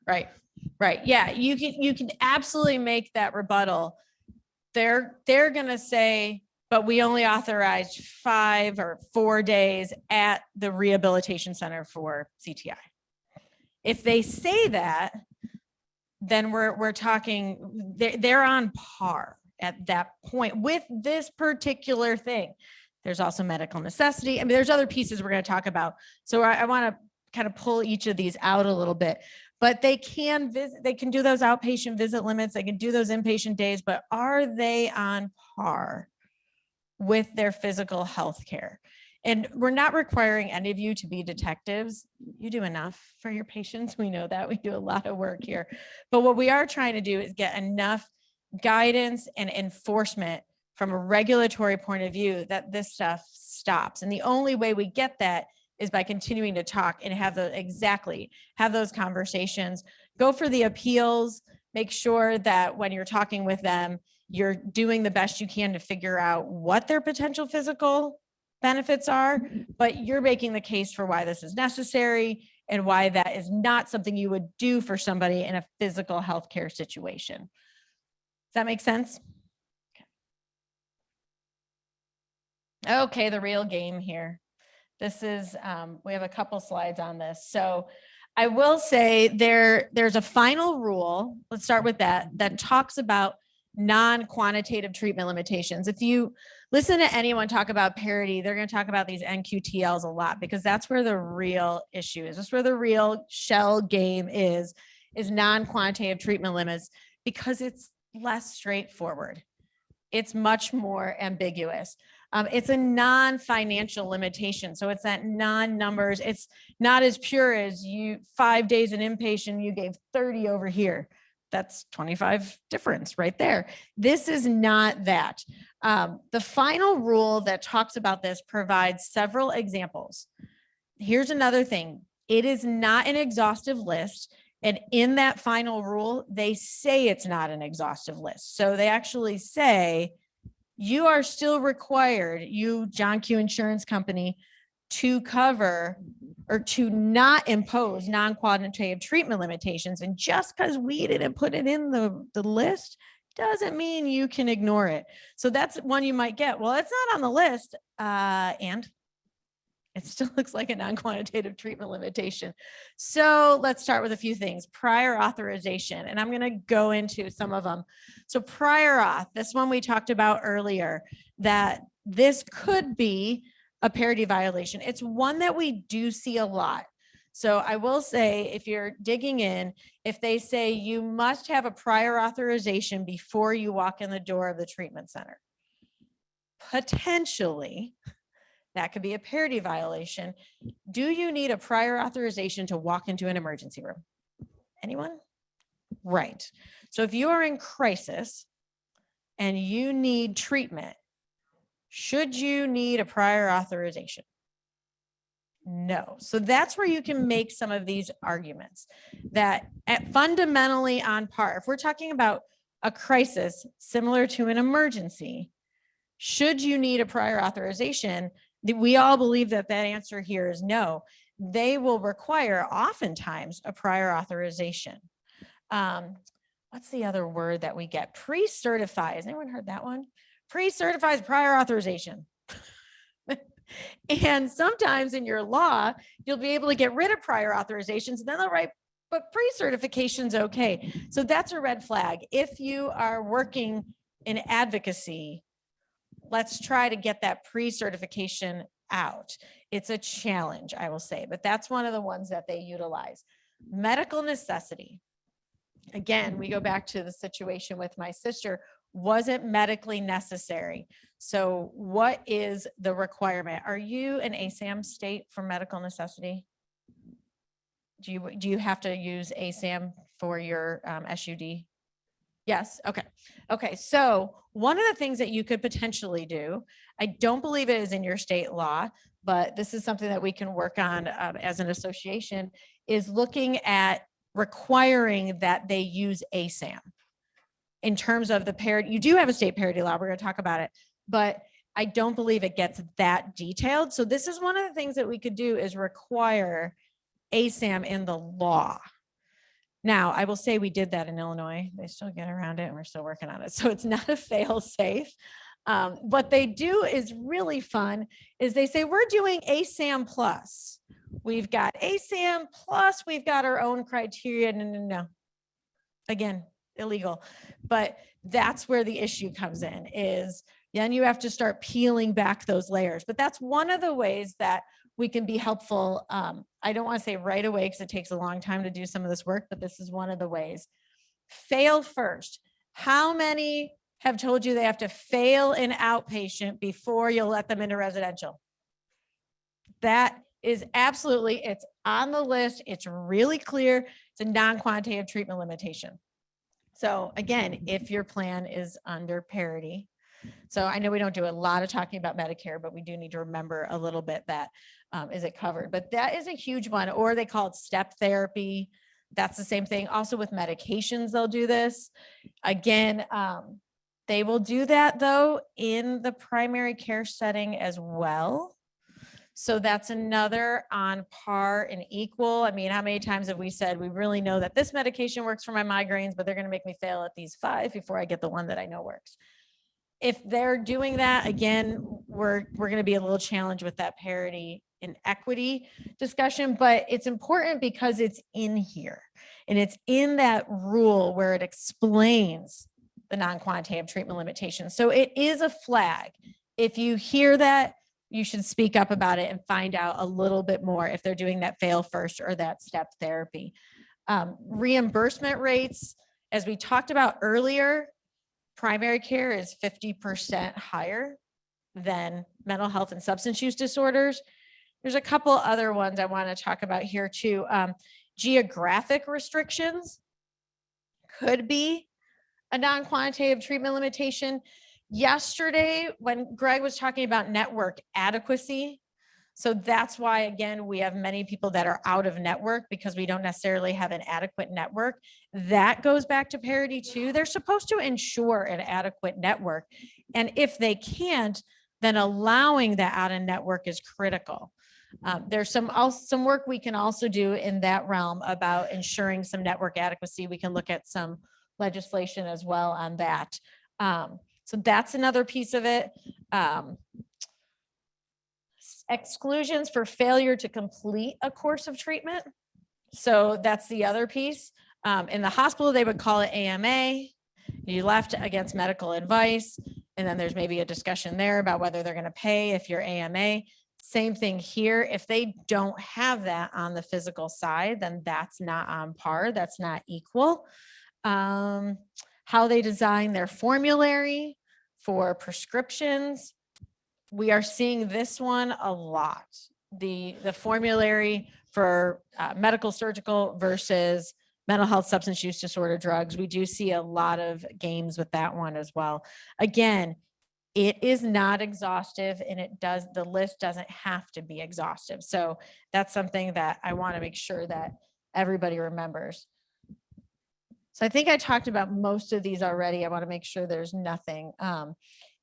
Right. Yeah, you can absolutely make that rebuttal. They're going to say, but we only authorized 5 or 4 days at the rehabilitation center for CTI. If they say that, then we're talking, they're on par at that point with this particular thing. There's also medical necessity. I mean, there's other pieces we're going to talk about. So I want to kind of pull each of these out a little bit, but they can do those outpatient visit limits. They can do those inpatient days, but are they on par with their physical health care? And we're not requiring any of you to be detectives. You do enough for your patients. We know that. We do a lot of work here. But what we are trying to do is get enough guidance and enforcement from a regulatory point of view that this stuff stops. And the only way we get that is by continuing to talk and have those conversations. Go for the appeals. Make sure that when you're talking with them, you're doing the best you can to figure out what their potential physical benefits are, but you're making the case for why this is necessary and why that is not something you would do for somebody in a physical healthcare situation. Does that make sense? Okay, the real game here. This is, we have a couple slides on this. So I will say there's a final rule. Let's start with that talks about non-quantitative treatment limitations. If you listen to anyone talk about parity, they're going to talk about these NQTLs a lot because that's where the real issue is. That's where the real shell game is non-quantitative treatment limits because it's less straightforward. It's much more ambiguous. It's a non-financial limitation. So it's that non-numbers. It's not as pure as 5 days in inpatient, you gave 30 over here. That's 25 difference right there. This is not that. The final rule that talks about this provides several examples. Here's another thing. It is not an exhaustive list. And in that final rule, they say it's not an exhaustive list. So they actually say, you are still required, you, John Q Insurance Company, to cover or to not impose non-quantitative treatment limitations. And just because we didn't put it in the list doesn't mean you can ignore it. So that's one you might get. Well, it's not on the list, and it still looks like a non-quantitative treatment limitation. So let's start with a few things. Prior authorization, and I'm going to go into some of them. So prior auth, this one we talked about earlier, that this could be a parity violation. It's one that we do see a lot. So I will say, if you're digging in, if they say you must have a prior authorization before you walk in the door of the treatment center, potentially that could be a parity violation. Do you need a prior authorization to walk into an emergency room? Anyone? Right. So if you are in crisis and you need treatment, should you need a prior authorization? No. So that's where you can make some of these arguments that fundamentally on par. If we're talking about a crisis similar to an emergency, should you need a prior authorization? We all believe that answer here is no. They will require oftentimes a prior authorization. What's the other word that we get? Pre-certify. Has anyone heard that one? Pre-certifies prior authorization. And sometimes in your law, you'll be able to get rid of prior authorizations and then they'll write, but pre-certification's okay. So that's a red flag. If you are working in advocacy, let's try to get that pre-certification out. It's a challenge, I will say, but that's one of the ones that they utilize. Medical necessity. Again, we go back to the situation with my sister, wasn't medically necessary. So what is the requirement? Are you an ASAM state for medical necessity? Do you have to use ASAM for your SUD? Yes. Okay. Okay. So one of the things that you could potentially do, I don't believe it is in your state law, but this is something that we can work on as an association, is looking at requiring that they use ASAM in terms of the parity. You do have a state parity law. We're going to talk about it, but I don't believe it gets that detailed. So this is one of the things that we could do, is require ASAM in the law. Now, I will say we did that in Illinois. They still get around it and we're still working on it. So it's not a fail safe. What they do is really fun, is they say, we're doing ASAM plus. We've got ASAM plus, we've got our own criteria. No. Again, illegal. But that's where the issue comes in, is then you have to start peeling back those layers. But that's one of the ways that we can be helpful. I don't want to say right away because it takes a long time to do some of this work, but this is one of the ways. Fail first. How many have told you they have to fail an outpatient before you'll let them into residential? That is absolutely, it's on the list. It's really clear. It's a non-quantitative treatment limitation. So again, if your plan is under parity, so I know we don't do a lot of talking about Medicare, but we do need to remember a little bit that is it covered, but that is a huge one. Or they call it step therapy. That's the same thing. Also with medications, they'll do this. Again, they will do that though in the primary care setting as well. So that's another on par and equal. I mean, how many times have we said, we really know that this medication works for my migraines, but they're going to make me fail at these 5 before I get the one that I know works. If they're doing that, again, we're going to be a little challenged with that parity and equity discussion, but it's important because it's in here and it's in that rule where it explains the non-quantitative treatment limitation. So it is a flag. If you hear that, you should speak up about it and find out a little bit more if they're doing that fail first or that step therapy. Reimbursement rates, as we talked about earlier, primary care is 50% higher than mental health and substance use disorders. There's a couple other ones I want to talk about here too. Geographic restrictions could be a non-quantitative treatment limitation. Yesterday, when Greg was talking about network adequacy, so that's why, again, we have many people that are out of network because we don't necessarily have an adequate network. That goes back to parity too. They're supposed to ensure an adequate network. And if they can't, then allowing that out of network is critical. There's some work we can also do in that realm about ensuring some network adequacy. We can look at some legislation as well on that. So that's another piece of it. Exclusions for failure to complete a course of treatment. So that's the other piece. In the hospital, they would call it AMA. You left against medical advice. And then there's maybe a discussion there about whether they're going to pay if you're AMA. Same thing here. If they don't have that on the physical side, then that's not on par. That's not equal. How they design their formulary for prescriptions. We are seeing this one a lot. The formulary for medical surgical versus mental health substance use disorder drugs. We do see a lot of games with that one as well. Again, it is not exhaustive and the list doesn't have to be exhaustive. So that's something that I want to make sure that everybody remembers. So I think I talked about most of these already. I want to make sure there's nothing.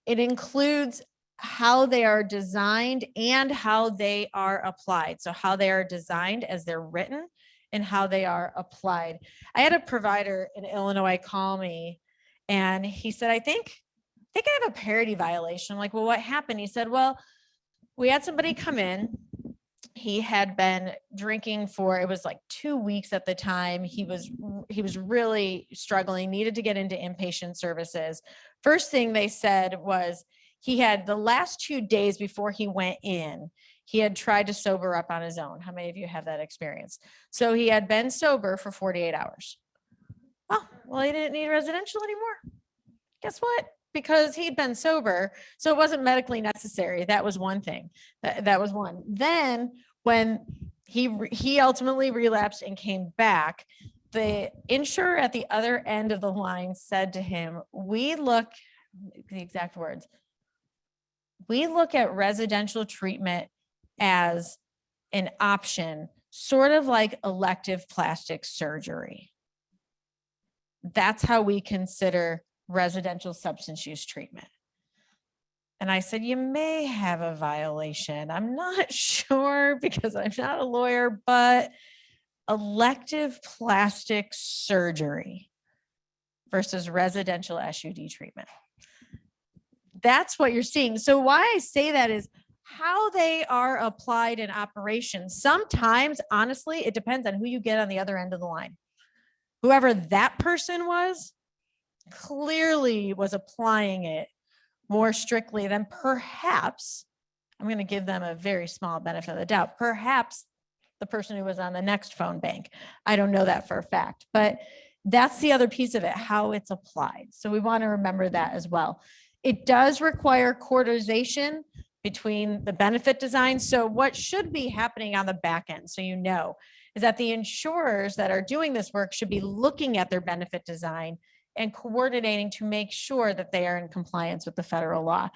It includes how they are designed and how they are applied. So how they are designed as they're written and how they are applied. I had a provider in Illinois call me and he said, I think I have a parity violation. I'm like, well, what happened? He said, well, we had somebody come in. He had been drinking for, it was like 2 weeks at the time. He was really struggling, needed to get into inpatient services. First thing they said was he had the last 2 days before he went in, he had tried to sober up on his own. How many of you have that experience? So he had been sober for 48 hours. Oh, well, he didn't need residential anymore. Guess what? Because he'd been sober, so it wasn't medically necessary. That was one thing. That was one. Then when he ultimately relapsed and came back, the insurer at the other end of the line said to him, the exact words, we look at residential treatment as an option, sort of like elective plastic surgery. That's how we consider residential substance use treatment. And I said, you may have a violation. I'm not sure because I'm not a lawyer, but elective plastic surgery versus residential SUD treatment. That's what you're seeing. So why I say that is how they are applied in operation. Sometimes, honestly, it depends on who you get on the other end of the line. Whoever that person was clearly was applying it more strictly than perhaps, I'm going to give them a very small benefit of the doubt, perhaps the person who was on the next phone bank. I don't know that for a fact, but that's the other piece of it, how it's applied. So we want to remember that as well. It does require coordination between the benefit design. So what should be happening on the back end, so you know, is that the insurers that are doing this work should be looking at their benefit design and coordinating to make sure that they are in compliance with the federal law.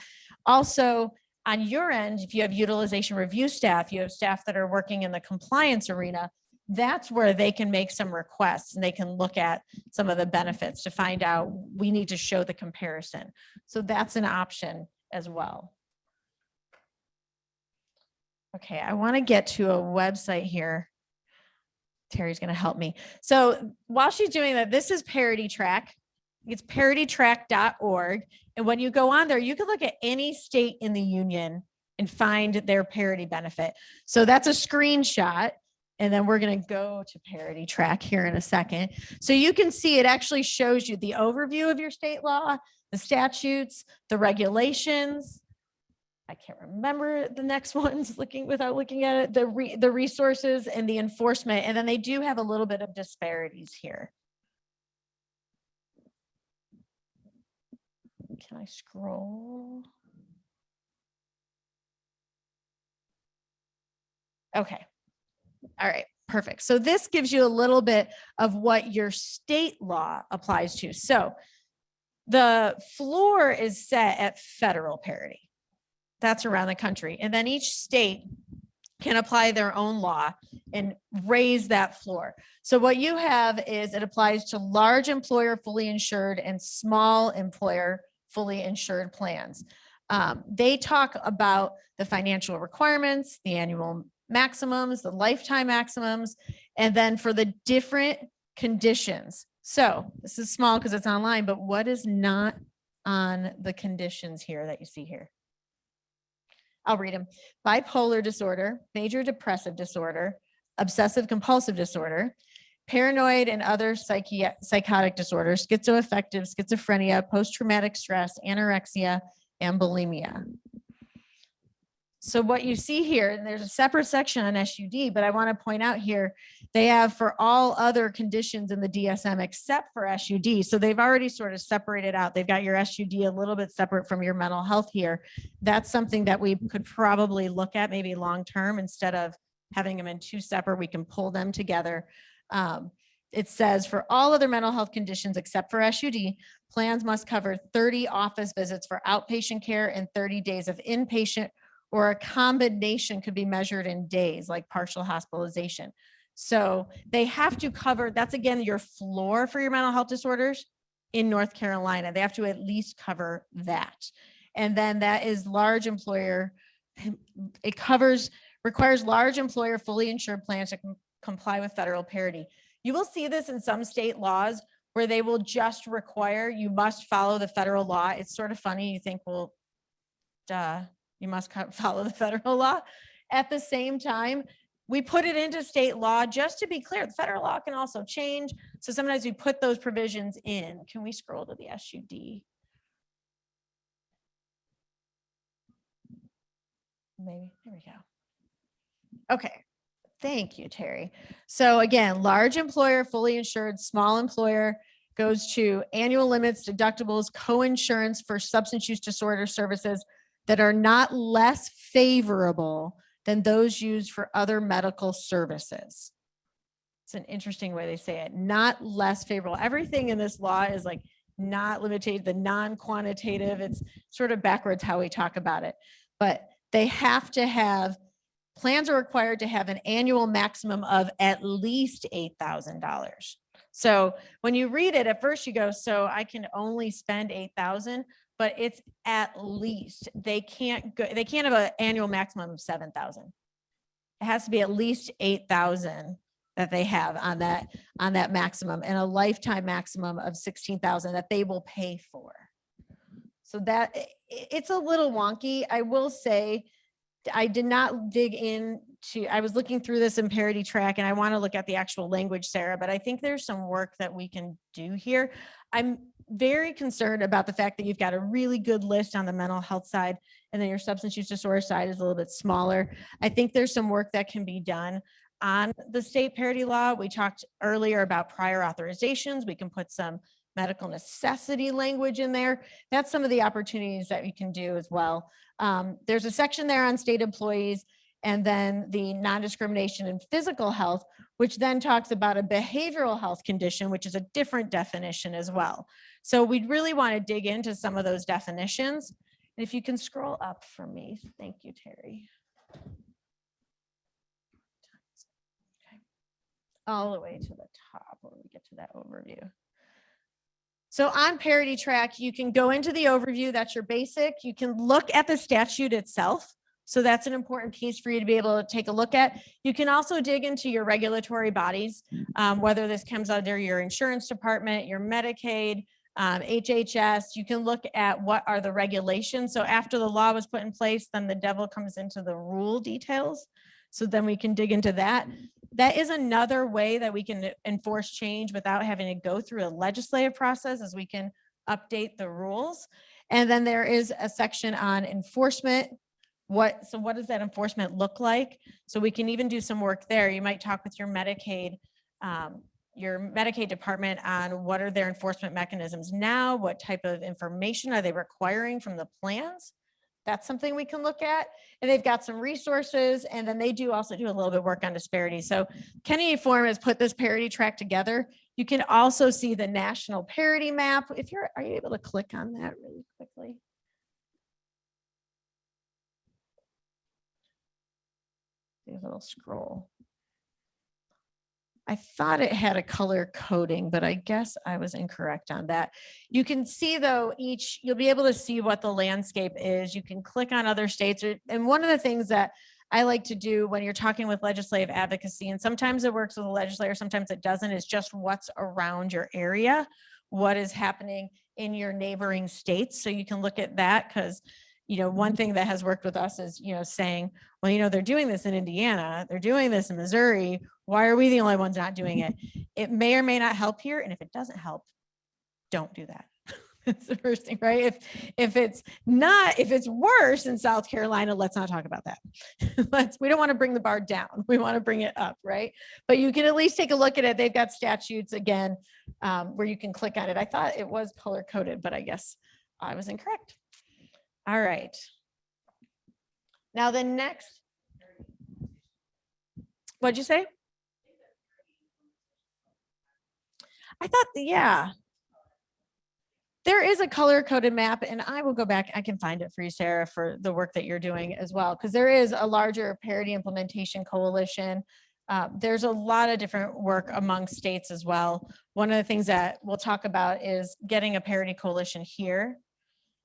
Also, on your end, if you have utilization review staff, you have staff that are working in the compliance arena, that's where they can make some requests and they can look at some of the benefits to find out, we need to show the comparison. So that's an option as well. Okay, I want to get to a website here. Terry's going to help me. So while she's doing that, this is Parity Track. It's paritytrack.org. And when you go on there, you can look at any state in the union and find their parity benefit. So that's a screenshot. And then we're going to go to Parity Track here in a second. So you can see it actually shows you the overview of your state law, the statutes, the regulations. I can't remember the next ones without looking at it, the resources and the enforcement. And then they do have a little bit of disparities here. Can I scroll? Okay. All right, perfect. So this gives you a little bit of what your state law applies to. So the floor is set at federal parity. That's around the country. And then each state can apply their own law and raise that floor. So what you have is it applies to large employer fully insured and small employer fully insured plans. They talk about the financial requirements, the annual maximums, the lifetime maximums, and then for the different conditions. So this is small because it's online, but what is not on the conditions here that you see here? I'll read them. Bipolar disorder, major depressive disorder, obsessive compulsive disorder, paranoid and other psychotic disorders, schizoaffective, schizophrenia, post-traumatic stress, anorexia, and bulimia. So what you see here, and there's a separate section on SUD, but I want to point out here, they have for all other conditions in the DSM except for SUD. So they've already sort of separated out. They've got your SUD a little bit separate from your mental health here. That's something that we could probably look at maybe long-term instead of having them in two separate, we can pull them together. It says for all other mental health conditions except for SUD, plans must cover 30 office visits for outpatient care and 30 days of inpatient, or a combination could be measured in days, like partial hospitalization. So they have to cover, that's again, your floor for your mental health disorders in North Carolina. They have to at least cover that. And then that is large employer. It requires large employer fully insured plans to comply with federal parity. You will see this in some state laws where they will just require, you must follow the federal law. It's sort of funny. You think, well, duh. You must follow the federal law. At the same time, we put it into state law just to be clear. The federal law can also change. So sometimes we put those provisions in. Can we scroll to the SUD? Maybe, there we go. Okay, thank you, Terry. So again, large employer, fully insured, small employer goes to annual limits, deductibles, co-insurance for substance use disorder services that are not less favorable than those used for other medical services. It's an interesting way they say it, not less favorable. Everything in this law is like not limited, the non-quantitative, it's sort of backwards how we talk about it. But they have to have, plans are required to have an annual maximum of at least $8,000. So when you read it at first you go, so I can only spend 8,000, but it's at least. They can't have an annual maximum of 7,000. It has to be at least 8,000 that they have on that maximum, and a lifetime maximum of 16,000 that they will pay for. So that it's a little wonky. I will say, I did not dig into, I was looking through this in Parity Track, and I want to look at the actual language, Sarah, but I think there's some work that we can do here. I'm very concerned about the fact that you've got a really good list on the mental health side, and then your substance use disorder side is a little bit smaller. I think there's some work that can be done on the state parity law. We talked earlier about prior authorizations. We can put some medical necessity language in there. That's some of the opportunities that we can do as well. There's a section there on state employees, and then the non-discrimination in physical health, which then talks about a behavioral health condition, which is a different definition as well. So we'd really want to dig into some of those definitions. And if you can scroll up for me, thank you, Terry. Okay. All the way to the top when we get to that overview. So on Parity Track, you can go into the overview, that's your basic. You can look at the statute itself. So that's an important piece for you to be able to take a look at. You can also dig into your regulatory bodies, whether this comes under your insurance department, your Medicaid, HHS. You can look at what are the regulations. So after the law was put in place, then the devil comes into the rule details. So then we can dig into that. That is another way that we can enforce change without having to go through a legislative process, as we can update the rules. And then there is a section on enforcement. So what does that enforcement look like? So we can even do some work there. You might talk with your Medicaid department on what are their enforcement mechanisms now, what type of information are they requiring from the plans? That's something we can look at. And they've got some resources, and then they do also do a little bit of work on disparity. So Kennedy Forum has put this parity track together. You can also see the national parity map. Are you able to click on that really quickly? A little scroll. I thought it had a color coding, but I guess I was incorrect on that. You can see though, you'll be able to see what the landscape is. You can click on other states. And one of the things that I like to do when you're talking with legislative advocacy, and sometimes it works with a legislator, sometimes it doesn't, is just what's around your area, what is happening in your neighboring states. So you can look at that, because one thing that has worked with us is, saying, well, they're doing this in Indiana, they're doing this in Missouri. Why are we the only ones not doing it? It may or may not help here. And if it doesn't help, don't do that. That's the first thing, right? If it's worse in South Carolina, let's not talk about that. We don't want to bring the bar down. We want to bring it up, right? But you can at least take a look at it. They've got statutes again, where you can click on it. I thought it was color coded, but I guess I was incorrect. All right. Now the next, what'd you say? I thought, yeah. There is a color coded map, and I will go back. I can find it for you, Sarah, for the work that you're doing as well, because there is a larger parity implementation coalition. There's a lot of different work among states as well. One of the things that we'll talk about is getting a parity coalition here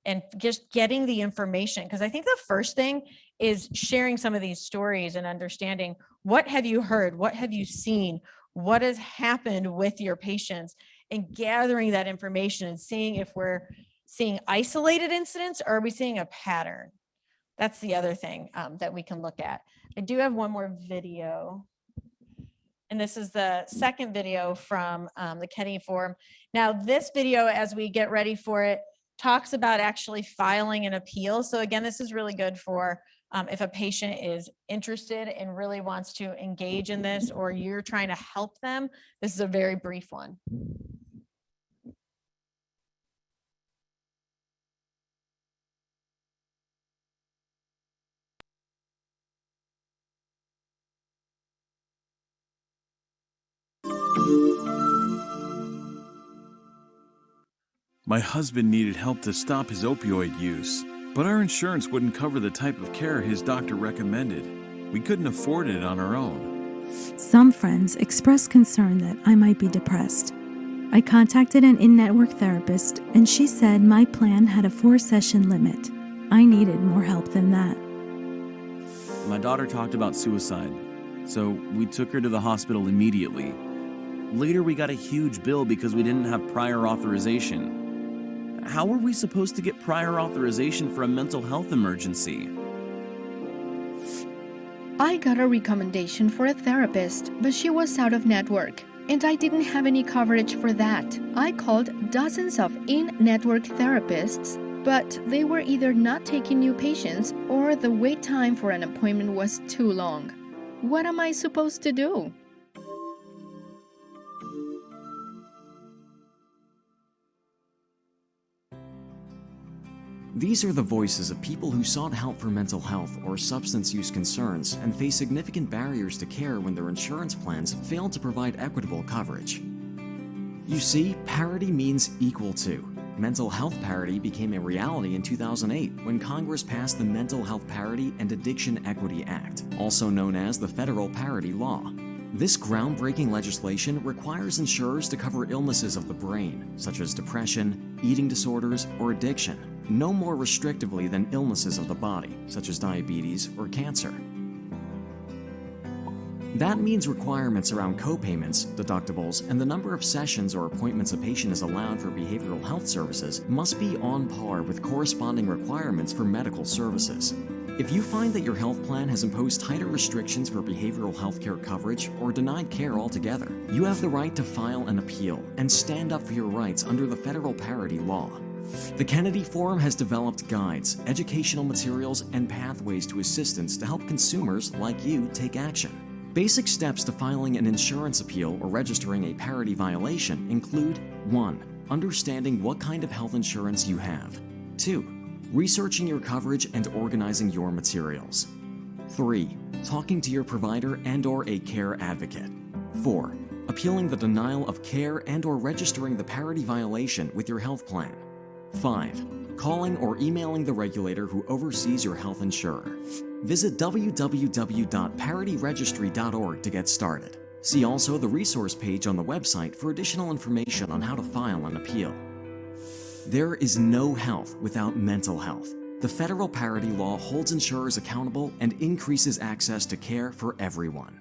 and just getting the information. Because I think the first thing is sharing some of these stories and understanding, what have you heard? What have you seen? What has happened with your patients, and gathering that information and seeing if we're seeing isolated incidents, or are we seeing a pattern? That's the other thing that we can look at. I do have one more video. And this is the second video from the Kennedy Forum. Now, this video, as we get ready for it, talks about actually filing an appeal. So again, this is really good for if a patient is interested and really wants to engage in this, or you're trying to help them. This is a very brief one. My husband needed help to stop his opioid use, but our insurance wouldn't cover the type of care his doctor recommended. We couldn't afford it on our own. Some friends expressed concern that I might be depressed. I contacted an in-network therapist, and she said my plan had a 4-session limit. I needed more help than that. My daughter talked about suicide, so we took her to the hospital immediately. Later, we got a huge bill because we didn't have prior authorization. How were we supposed to get prior authorization for a mental health emergency? I got a recommendation for a therapist, but she was out of network, and I didn't have any coverage for that. I called dozens of in-network therapists, but they were either not taking new patients or the wait time for an appointment was too long. What am I supposed to do? These are the voices of people who sought help for mental health or substance use concerns and face significant barriers to care when their insurance plans fail to provide equitable coverage. You see, parity means equal to. Mental health parity became a reality in 2008 when Congress passed the Mental Health Parity and Addiction Equity Act, also known as the Federal Parity Law. This groundbreaking legislation requires insurers to cover illnesses of the brain, such as depression, eating disorders, or addiction, no more restrictively than illnesses of the body, such as diabetes or cancer. That means requirements around co-payments, deductibles, and the number of sessions or appointments a patient is allowed for behavioral health services must be on par with corresponding requirements for medical services. If you find that your health plan has imposed tighter restrictions for behavioral health care coverage or denied care altogether, you have the right to file an appeal and stand up for your rights under the Federal Parity Law. The Kennedy Forum has developed guides, educational materials, and pathways to assistance to help consumers like you take action. Basic steps to filing an insurance appeal or registering a parity violation include 1. Understanding what kind of health insurance you have. 2. Researching your coverage and organizing your materials. 3. Talking to your provider and/or a care advocate. 4. Appealing the denial of care and/or registering the parity violation with your health plan. 5. Calling or emailing the regulator who oversees your health insurer. Visit www.parityregistry.org to get started. See also the resource page on the website for additional information on how to file an appeal. There is no health without mental health. The Federal Parity Law holds insurers accountable and increases access to care for everyone.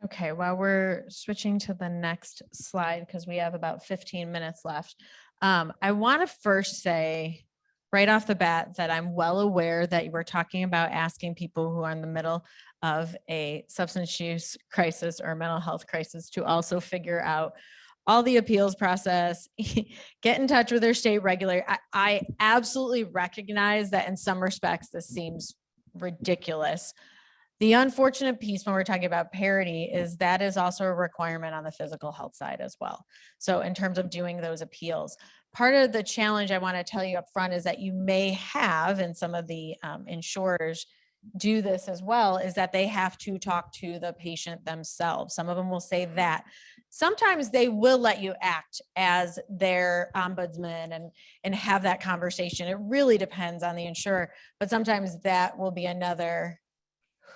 Okay, while we're switching to the next slide, because we have about 15 minutes left, I want to first say right off the bat that I'm well aware that we're talking about asking people who are in the middle of a substance use crisis or mental health crisis to also figure out all the appeals process, get in touch with their state regulator. I absolutely recognize that in some respects, this seems ridiculous. The unfortunate piece when we're talking about parity is that is also a requirement on the physical health side as well. So in terms of doing those appeals, part of the challenge I want to tell you up front is that you may have, and some of the insurers do this as well, is that they have to talk to the patient themselves. Some of them will say that. Sometimes they will let you act as their ombudsman and have that conversation. It really depends on the insurer, but sometimes that will be another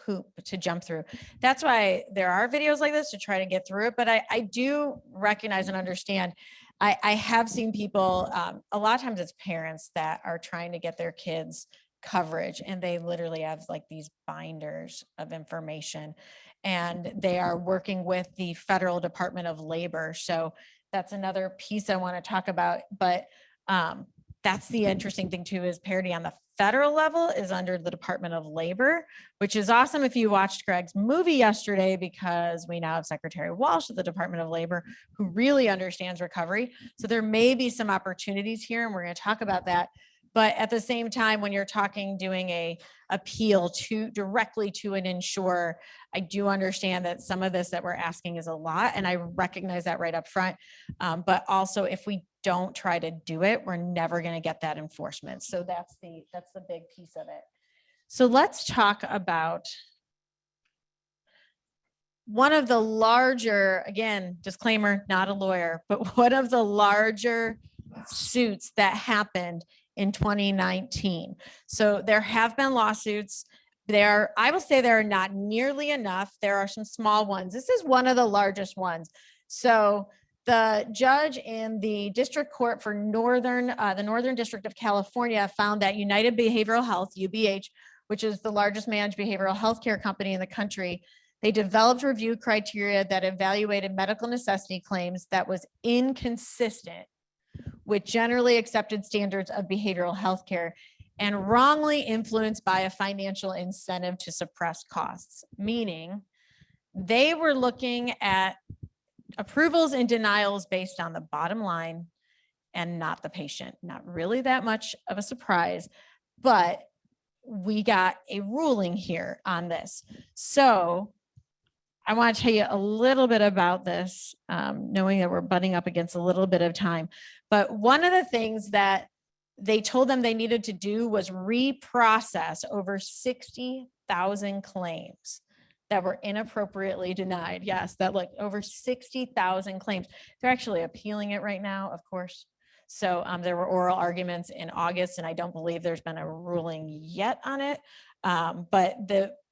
hoop to jump through. That's why there are videos like this to try to get through it. But I do recognize and understand. I have seen people, a lot of times it's parents that are trying to get their kids coverage, and they literally have like these binders of information, and they are working with the Federal Department of Labor. So that's another piece I want to talk about. But that's the interesting thing too, is Parity on the federal level is under the Department of Labor, which is awesome if you watched Greg's movie yesterday, because we now have Secretary Walsh of the Department of Labor who really understands recovery. So there may be some opportunities here, and we're going to talk about that. But at the same time, when you're doing a appeal directly to an insurer, I do understand that some of this that we're asking is a lot, and I recognize that right up front. But also, if we don't try to do it, we're never going to get that enforcement. So that's the big piece of it. So let's talk about one of the larger, again, disclaimer, not a lawyer, but one of the larger suits that happened in 2019. So there have been lawsuits. I will say there are not nearly enough. There are some small ones. This is one of the largest ones. So the judge in the district court for the Northern District of California found that United Behavioral Health, UBH, which is the largest managed behavioral health care company in the country, they developed review criteria that evaluated medical necessity claims that was inconsistent with generally accepted standards of behavioral health care and wrongly influenced by a financial incentive to suppress costs. Meaning they were looking at approvals and denials based on the bottom line and not the patient. Not really that much of a surprise, but we got a ruling here on this. So I want to tell you a little bit about this, knowing that we're butting up against a little bit of time. But one of the things that they told them they needed to do was reprocess over 60,000 claims that were inappropriately denied. Yes, over 60,000 claims. They're actually appealing it right now, of course. So there were oral arguments in August, and I don't believe there's been a ruling yet on it. But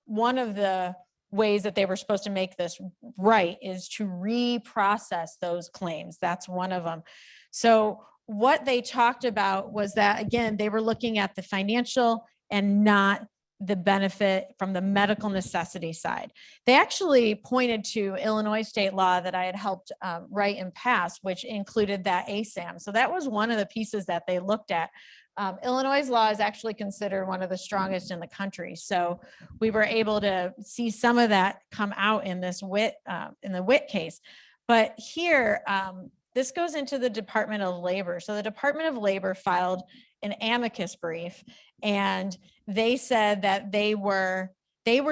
one of the ways that they were supposed to make this right is to reprocess those claims. That's one of them. So what they talked about was that, again, they were looking at the financial and not the benefit from the medical necessity side. They actually pointed to Illinois state law that I had helped write and pass, which included that ASAM. So that was one of the pieces that they looked at. Illinois' law is actually considered one of the strongest in the country. So we were able to see some of that come out in this in the WIT case. But here, this goes into the Department of Labor. So the Department of Labor filed an amicus brief, and they said that they were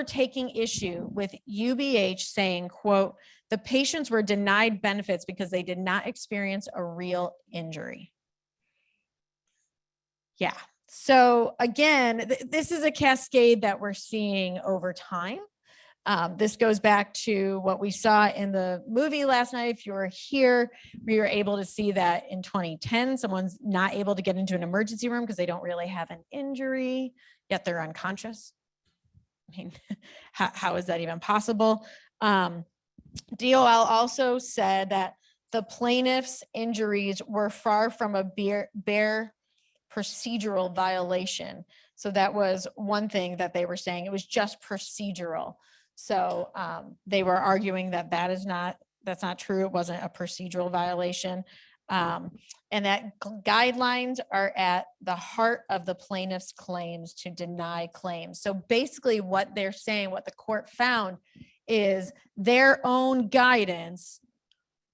taking issue with UBH saying, quote, the patients were denied benefits because they did not experience a real injury. Yeah. So again, this is a cascade that we're seeing over time. This goes back to what we saw in the movie last night. If you were here, we were able to see that in 2010, someone's not able to get into an emergency room because they don't really have an injury, yet they're unconscious. I mean, how is that even possible? DOL also said that the plaintiff's injuries were far from a bare procedural violation. So that was one thing that they were saying. It was just procedural. So they were arguing that that's not true. It wasn't a procedural violation. And that guidelines are at the heart of the plaintiff's claims to deny claims. So basically what they're saying, what the court found, is their own guidance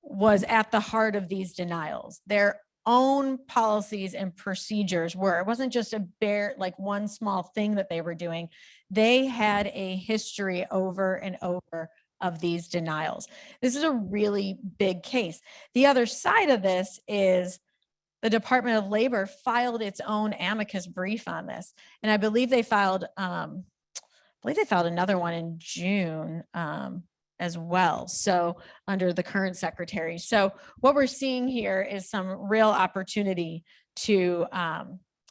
was at the heart of these denials. Their own policies and procedures were. It wasn't just a bare, like one small thing that they were doing. They had a history over and over of these denials. This is a really big case. The other side of this is the Department of Labor filed its own amicus brief on this. And I believe they filed, another one in June as well. So under the current secretary. So what we're seeing here is some real opportunity to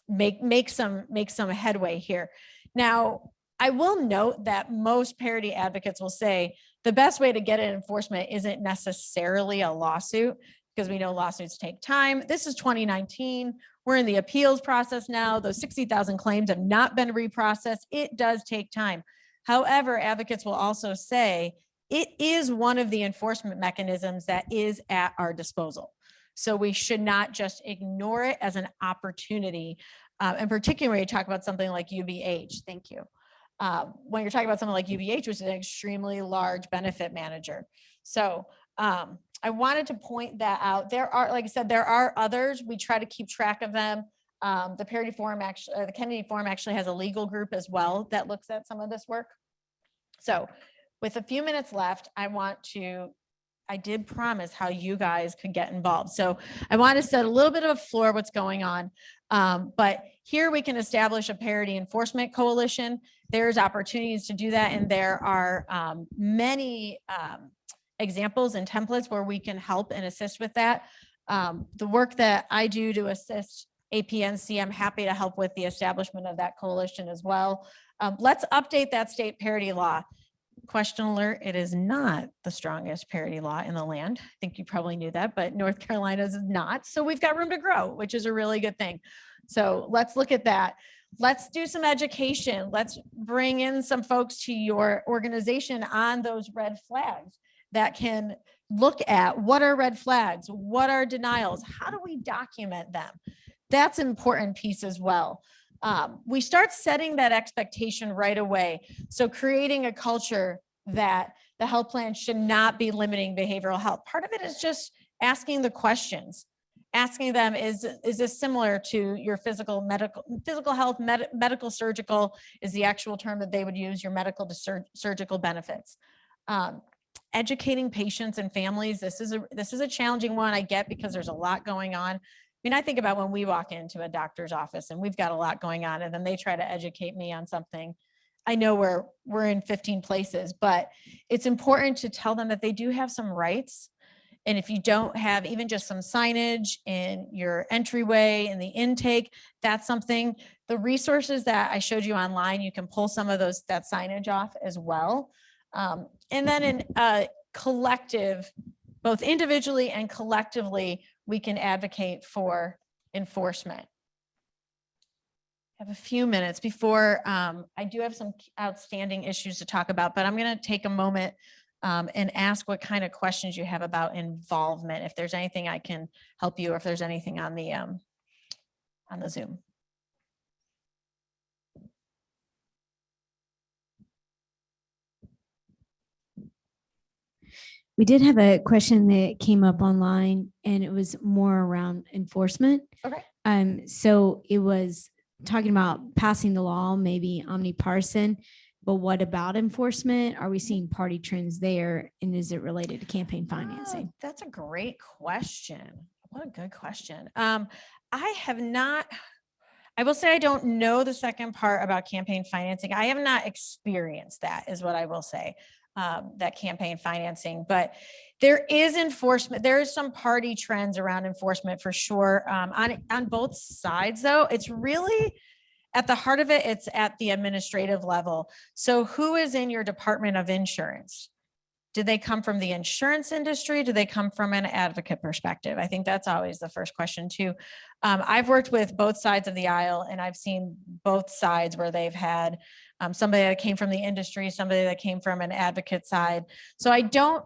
make some headway here. Now, I will note that most parity advocates will say the best way to get an enforcement isn't necessarily a lawsuit, because we know lawsuits take time. This is 2019. We're in the appeals process now. Those 60,000 claims have not been reprocessed. It does take time. However, advocates will also say it is one of the enforcement mechanisms that is at our disposal. So we should not just ignore it as an opportunity. And particularly when you talk about something like UBH, thank you. When you're talking about something like UBH, which is an extremely large benefit manager. So I wanted to point that out. There are, like I said, there are others. We try to keep track of them. The Parity Forum actually, the Kennedy Forum actually has a legal group as well that looks at some of this work. So with a few minutes left, I did promise how you guys could get involved. So I want to set a little bit of a floor what's going on. But here we can establish a parity enforcement coalition. There's opportunities to do that. And there are many examples and templates where we can help and assist with that. The work that I do to assist APNC, I'm happy to help with the establishment of that coalition as well. Let's update that state parity law. Question alert, it is not the strongest parity law in the land. I think you probably knew that, but North Carolina's is not. So we've got room to grow, which is a really good thing. So let's look at that. Let's do some education. Let's bring in some folks to your organization on those red flags that can look at what are red flags, what are denials, how do we document them? That's an important piece as well. We start setting that expectation right away. So creating a culture that the health plan should not be limiting behavioral health. Part of it is just asking the questions, asking them, is this similar to your physical health, medical, surgical is the actual term that they would use, your medical to surgical benefits. Educating patients and families. This is a challenging one, I get, because there's a lot going on. I mean, I think about when we walk into a doctor's office and we've got a lot going on, and then they try to educate me on something. I know we're in 15 places, but it's important to tell them that they do have some rights. And if you don't have even just some signage in your entryway and the intake, that's something. The resources that I showed you online, you can pull some of that signage off as well. And then in collective, both individually and collectively, we can advocate for enforcement. I have a few minutes before I do have some outstanding issues to talk about, but I'm going to take a moment and ask what kind of questions you have about involvement. If there's anything I can help you, or if there's anything on the Zoom. We did have a question that came up online, and it was more around enforcement. Okay. So it was talking about passing the law, maybe omnipartisan, but what about enforcement? Are we seeing party trends there? And is it related to campaign financing? That's a great question. What a good question. I will say I don't know the second part about campaign financing. I have not experienced that, is what I will say. That campaign financing, but there is enforcement. There is some party trends around enforcement for sure. On both sides, though, it's really at the heart of it, it's at the administrative level. So who is in your Department of Insurance? Do they come from the insurance industry? Do they come from an advocate perspective? I think that's always the first question too. I've worked with both sides of the aisle, and I've seen both sides where they've had somebody that came from the industry, somebody that came from an advocate side. So I don't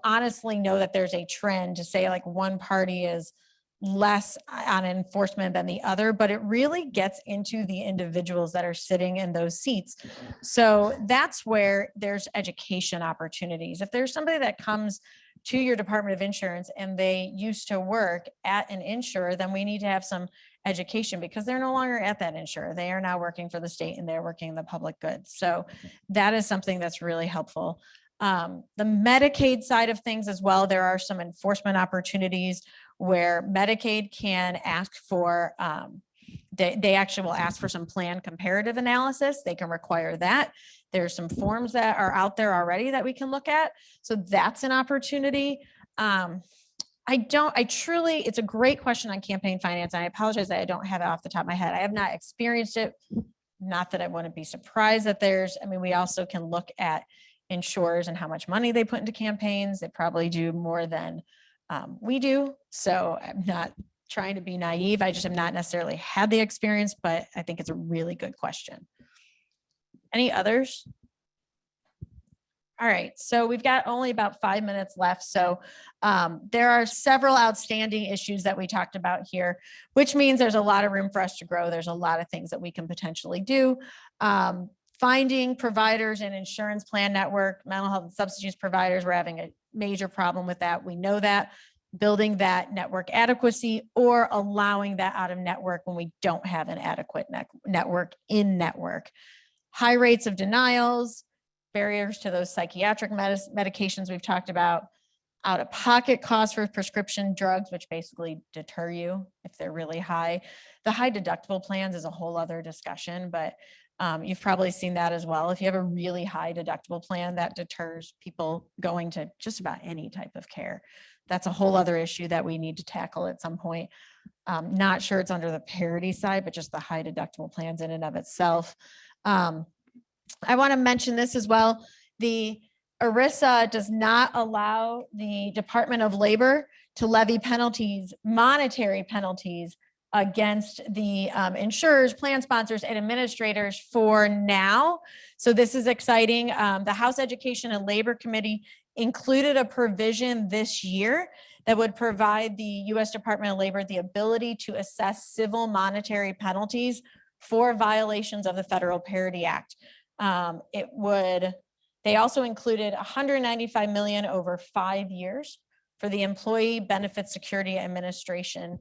honestly know that there's a trend to say like one party is less on enforcement than the other, but it really gets into the individuals that are sitting in those seats. So that's where there's education opportunities. If there's somebody that comes to your Department of Insurance and they used to work at an insurer, then we need to have some education, because they're no longer at that insurer. They are now working for the state and they're working in the public good. So that is something that's really helpful. The Medicaid side of things as well, there are some enforcement opportunities where Medicaid can ask for, they actually will ask for some plan comparative analysis. They can require that. There's some forms that are out there already that we can look at. So that's an opportunity. It's a great question on campaign finance. I apologize that I don't have it off the top of my head. I have not experienced it. Not that I wouldn't be surprised that we also can look at insurers and how much money they put into campaigns. They probably do more than we do. So I'm not trying to be naive. I just have not necessarily had the experience, but I think it's a really good question. Any others? All right, so we've got only about 5 minutes left. So there are several outstanding issues that we talked about here, which means there's a lot of room for us to grow. There's a lot of things that we can potentially do. Finding providers and insurance plan network, mental health and substance use providers, we're having a major problem with that. We know that. Building that network adequacy or allowing that out of network when we don't have an adequate network in network. High rates of denials, barriers to those psychiatric medications we've talked about, out-of-pocket costs for prescription drugs, which basically deter you if they're really high. The high deductible plans is a whole other discussion, but you've probably seen that as well. If you have a really high deductible plan, that deters people going to just about any type of care. That's a whole other issue that we need to tackle at some point. Not sure it's under the parity side, but just the high deductible plans in and of itself. I want to mention this as well. The ERISA does not allow the Department of Labor to levy penalties, monetary penalties against the insurers, plan sponsors, and administrators for now. So this is exciting. The House Education and Labor Committee included a provision this year that would provide the U.S. Department of Labor the ability to assess civil monetary penalties for violations of the Federal Parity Act. They also included $195 million over 5 years for the Employee Benefit Security Administration,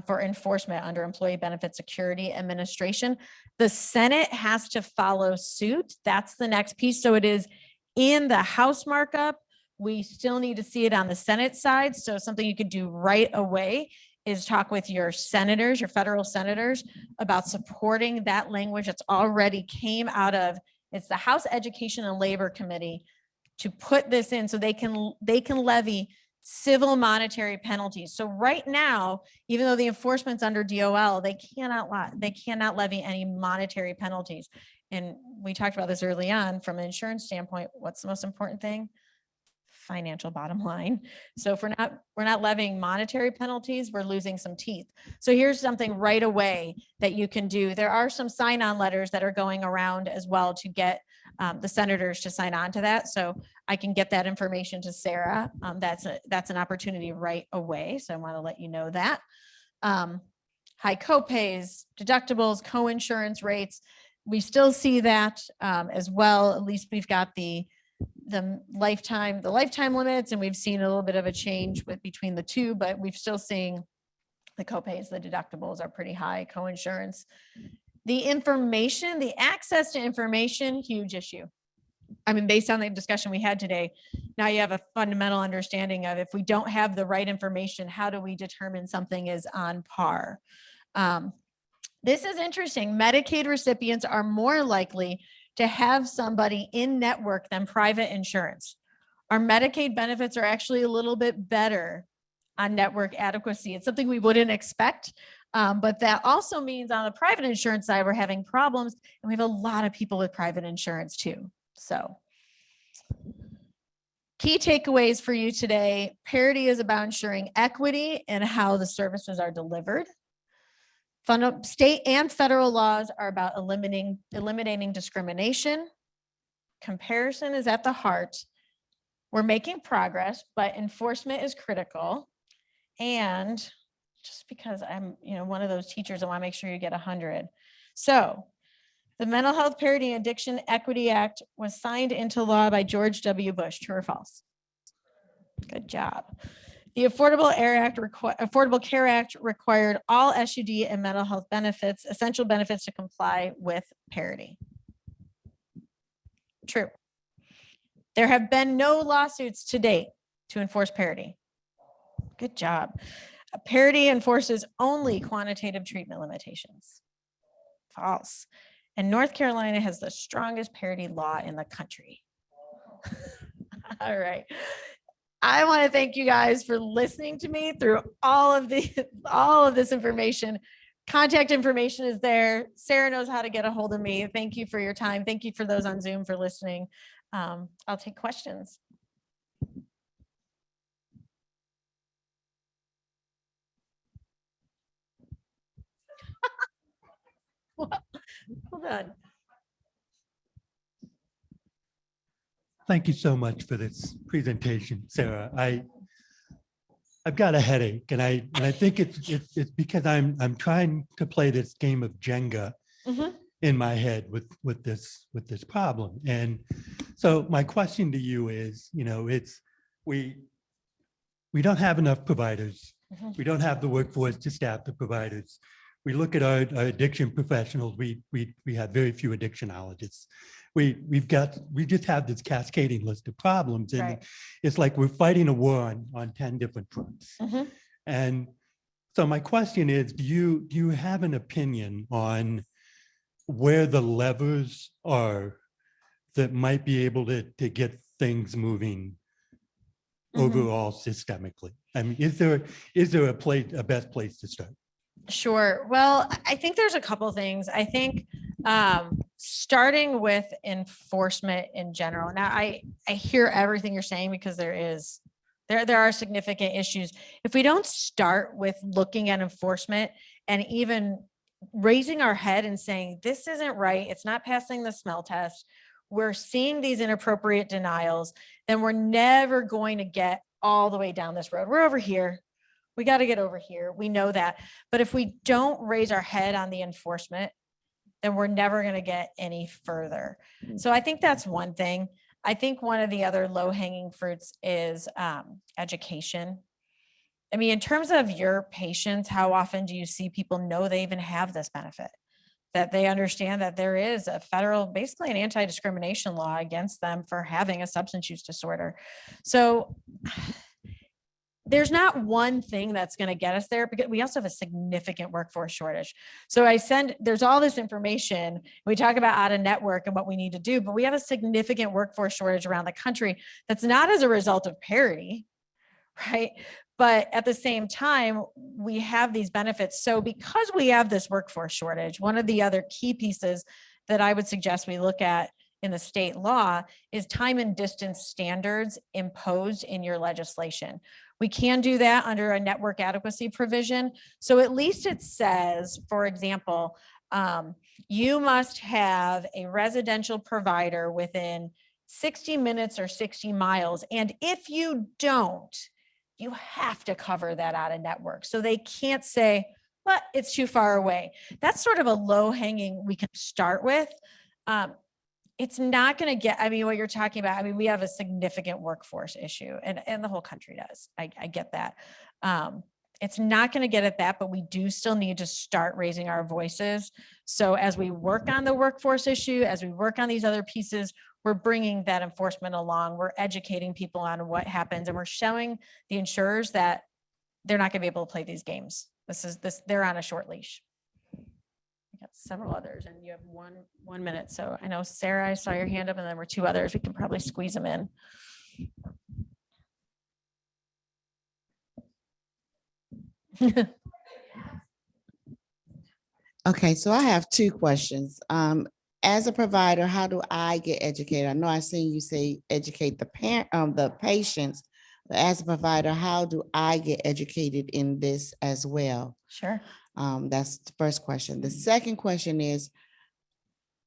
for enforcement under Employee Benefit Security Administration. The Senate has to follow suit. That's the next piece. So it is in the House markup. We still need to see it on the Senate side. So something you could do right away is talk with your senators, your federal senators, about supporting that language that's already came out of, it's the House Education and Labor Committee, to put this in so they can levy civil monetary penalties. So right now, even though the enforcement's under DOL, they cannot levy any monetary penalties. And we talked about this early on from an insurance standpoint. What's the most important thing? Financial bottom line. So if we're not levying monetary penalties, we're losing some teeth. So here's something right away that you can do. There are some sign-on letters that are going around as well to get the senators to sign on to that. So I can get that information to Sarah. That's an opportunity right away. So I want to let you know that. High copays, deductibles, co-insurance rates. We still see that as well. At least we've got the lifetime limits, and we've seen a little bit of a change between the two, but we've still seeing the copays, the deductibles are pretty high, co-insurance. The information, the access to information, huge issue. I mean, based on the discussion we had today, now you have a fundamental understanding of, if we don't have the right information, how do we determine something is on par? This is interesting. Medicaid recipients are more likely to have somebody in network than private insurance. Our Medicaid benefits are actually a little bit better on network adequacy. It's something we wouldn't expect, but that also means on the private insurance side, we're having problems, and we have a lot of people with private insurance too. So key takeaways for you today: parity is about ensuring equity in how the services are delivered. State and federal laws are about eliminating discrimination. Comparison is at the heart. We're making progress, but enforcement is critical. And just because I'm, one of those teachers, I want to make sure you get 100. So the Mental Health Parity and Addiction Equity Act was signed into law by George W. Bush. True or false? Good job. The Affordable Care Act required all SUD and mental health benefits, essential benefits, to comply with parity. True. There have been no lawsuits to date to enforce parity. Good job. Parity enforces only quantitative treatment limitations. False. And North Carolina has the strongest parity law in the country. All right. I want to thank you guys for listening to me through all of this information. Contact information is there. Sarah knows how to get a hold of me. Thank you for your time. Thank you for those on Zoom for listening. I'll take questions. Hold on. Thank you so much for this presentation, Sarah. I've got a headache, and I think it's because I'm trying to play this game of Jenga in my head with this problem. And so my question to you is, it's we don't have enough providers. We don't have the workforce to staff the providers. We look at our addiction professionals. We have very few addictionologists. We just have this cascading list of problems, and Right. it's like we're fighting a war on 10 different fronts. And so my question is, do you have an opinion on where the levers are that might be able to get things moving overall systemically? I mean, is there a best place to start? Sure. Well, I think there's a couple things. I think starting with enforcement in general. Now, I hear everything you're saying because there are significant issues. If we don't start with looking at enforcement and even raising our head and saying, this isn't right, it's not passing the smell test, we're seeing these inappropriate denials, then we're never going to get all the way down this road. We're over here. We got to get over here. We know that. But if we don't raise our head on the enforcement, then we're never going to get any further. So I think that's one thing. I think one of the other low-hanging fruits is education. I mean, in terms of your patients, how often do you see people know they even have this benefit? That they understand that there is a federal, basically an anti-discrimination law against them for having a substance use disorder. So there's not one thing that's going to get us there, because we also have a significant workforce shortage. So there's all this information. We talk about out of network and what we need to do, but we have a significant workforce shortage around the country that's not as a result of parity, right? But at the same time, we have these benefits. So because we have this workforce shortage, one of the other key pieces that I would suggest we look at in the state law is time and distance standards imposed in your legislation. We can do that under a network adequacy provision. So at least it says, for example, you must have a residential provider within 60 minutes or 60 miles. And if you don't, you have to cover that out of network. So they can't say, well, it's too far away. That's sort of a low hanging we can start with. It's not going to get, I mean, what you're talking about, I mean, we have a significant workforce issue and the whole country does. I get that. It's not going to get at that, but we do still need to start raising our voices. So as we work on the workforce issue, as we work on these other pieces, we're bringing that enforcement along. We're educating people on what happens, and we're showing the insurers that they're not going to be able to play these games. They're on a short leash. We got several others, and you have one minute. So I know Sarah, I saw your hand up, and then we're two others. We can probably squeeze them in. Okay, so I have two questions. As a provider, how do I get educated? I know I seen you say educate the patients. But as a provider, how do I get educated in this as well? Sure. That's the first question. The second question is,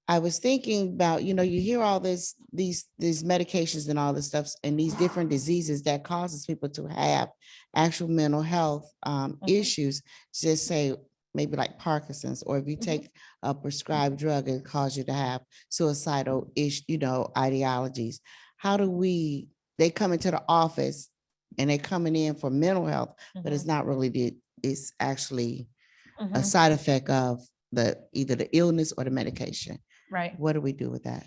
I was thinking about, you hear all these medications and all this stuff and these different diseases that causes people to have actual mental health issues. Just say maybe like Parkinson's, or if you take a prescribed drug, it causes you to have suicidal ideologies. How do they come into the office and they're coming in for mental health, but it's not really, it's actually a side effect of either the illness or the medication. Right. What do we do with that?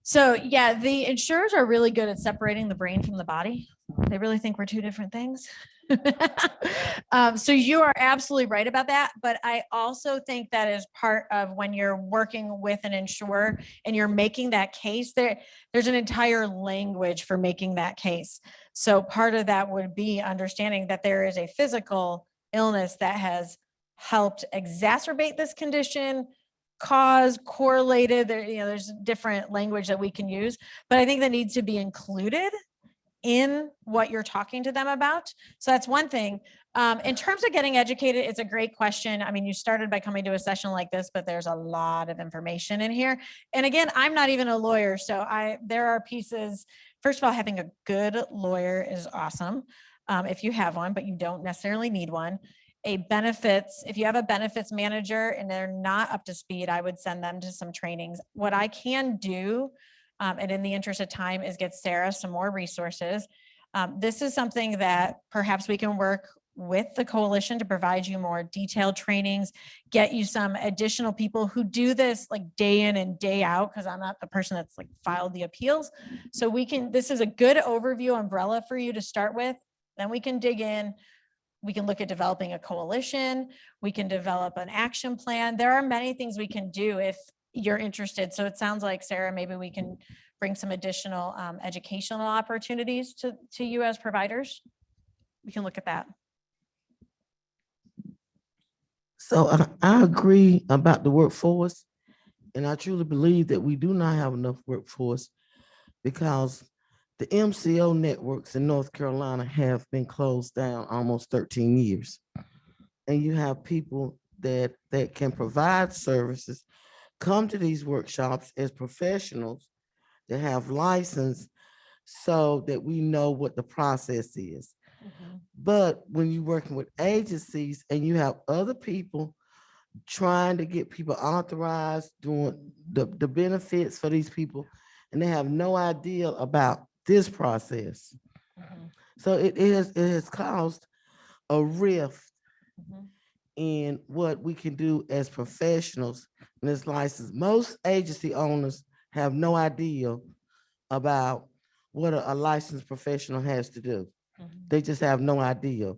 So yeah, the insurers are really good at separating the brain from the body. They really think we're two different things. So you are absolutely right about that. But I also think that is part of when you're working with an insurer and you're making that case, there's an entire language for making that case. So part of that would be understanding that there is a physical illness that has helped exacerbate this condition, correlated. There's different language that we can use, but I think that needs to be included in what you're talking to them about. So that's one thing. In terms of getting educated, it's a great question. I mean, you started by coming to a session like this, but there's a lot of information in here. And again, I'm not even a lawyer. So there are pieces, first of all, having a good lawyer is awesome. If you have one, but you don't necessarily need one. If you have a benefits manager and they're not up to speed, I would send them to some trainings. What I can do, and in the interest of time, is get Sarah some more resources. This is something that perhaps we can work with the coalition to provide you more detailed trainings, get you some additional people who do this like day in and day out, because I'm not the person that's like filed the appeals. So this is a good overview umbrella for you to start with. Then we can dig in. We can look at developing a coalition. We can develop an action plan. There are many things we can do if you're interested. So it sounds like, Sarah, maybe we can bring some additional educational opportunities to you as providers. We can look at that. So I agree about the workforce, and I truly believe that we do not have enough workforce because the MCO networks in North Carolina have been closed down almost 13 years. And you have people that can provide services come to these workshops as professionals that have license so that we know what the process is. But when you're working with agencies and you have other people trying to get people authorized, doing the benefits for these people, and they have no idea about this process. So it has caused a rift in what we can do as professionals in this license. Most agency owners have no idea about what a licensed professional has to do. They just have no idea.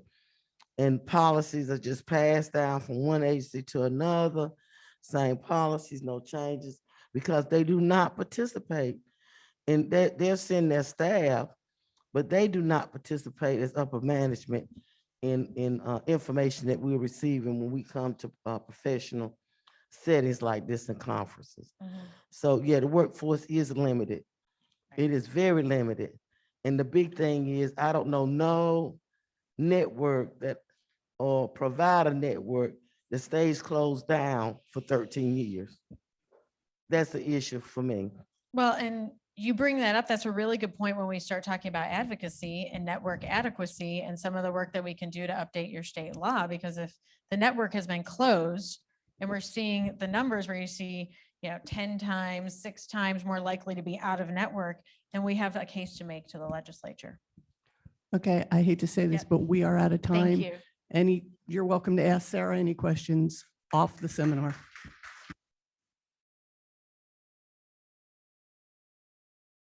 And policies are just passed down from one agency to another, same policies, no changes, because they do not participate. And they're sending their staff, but they do not participate as upper management in information that we're receiving when we come to professional settings like this and conferences. So yeah, the workforce is limited. It is very limited. And the big thing is, I don't know no network or provider network that stays closed down for 13 years. That's the issue for me. Well, and you bring that up. That's a really good point when we start talking about advocacy and network adequacy and some of the work that we can do to update your state law. Because if the network has been closed and we're seeing the numbers where you see, 10 times, 6 times more likely to be out of network, then we have a case to make to the legislature. Okay, I hate to say this, but we are out of time. Thank you. You're welcome to ask Sarah any questions off the seminar.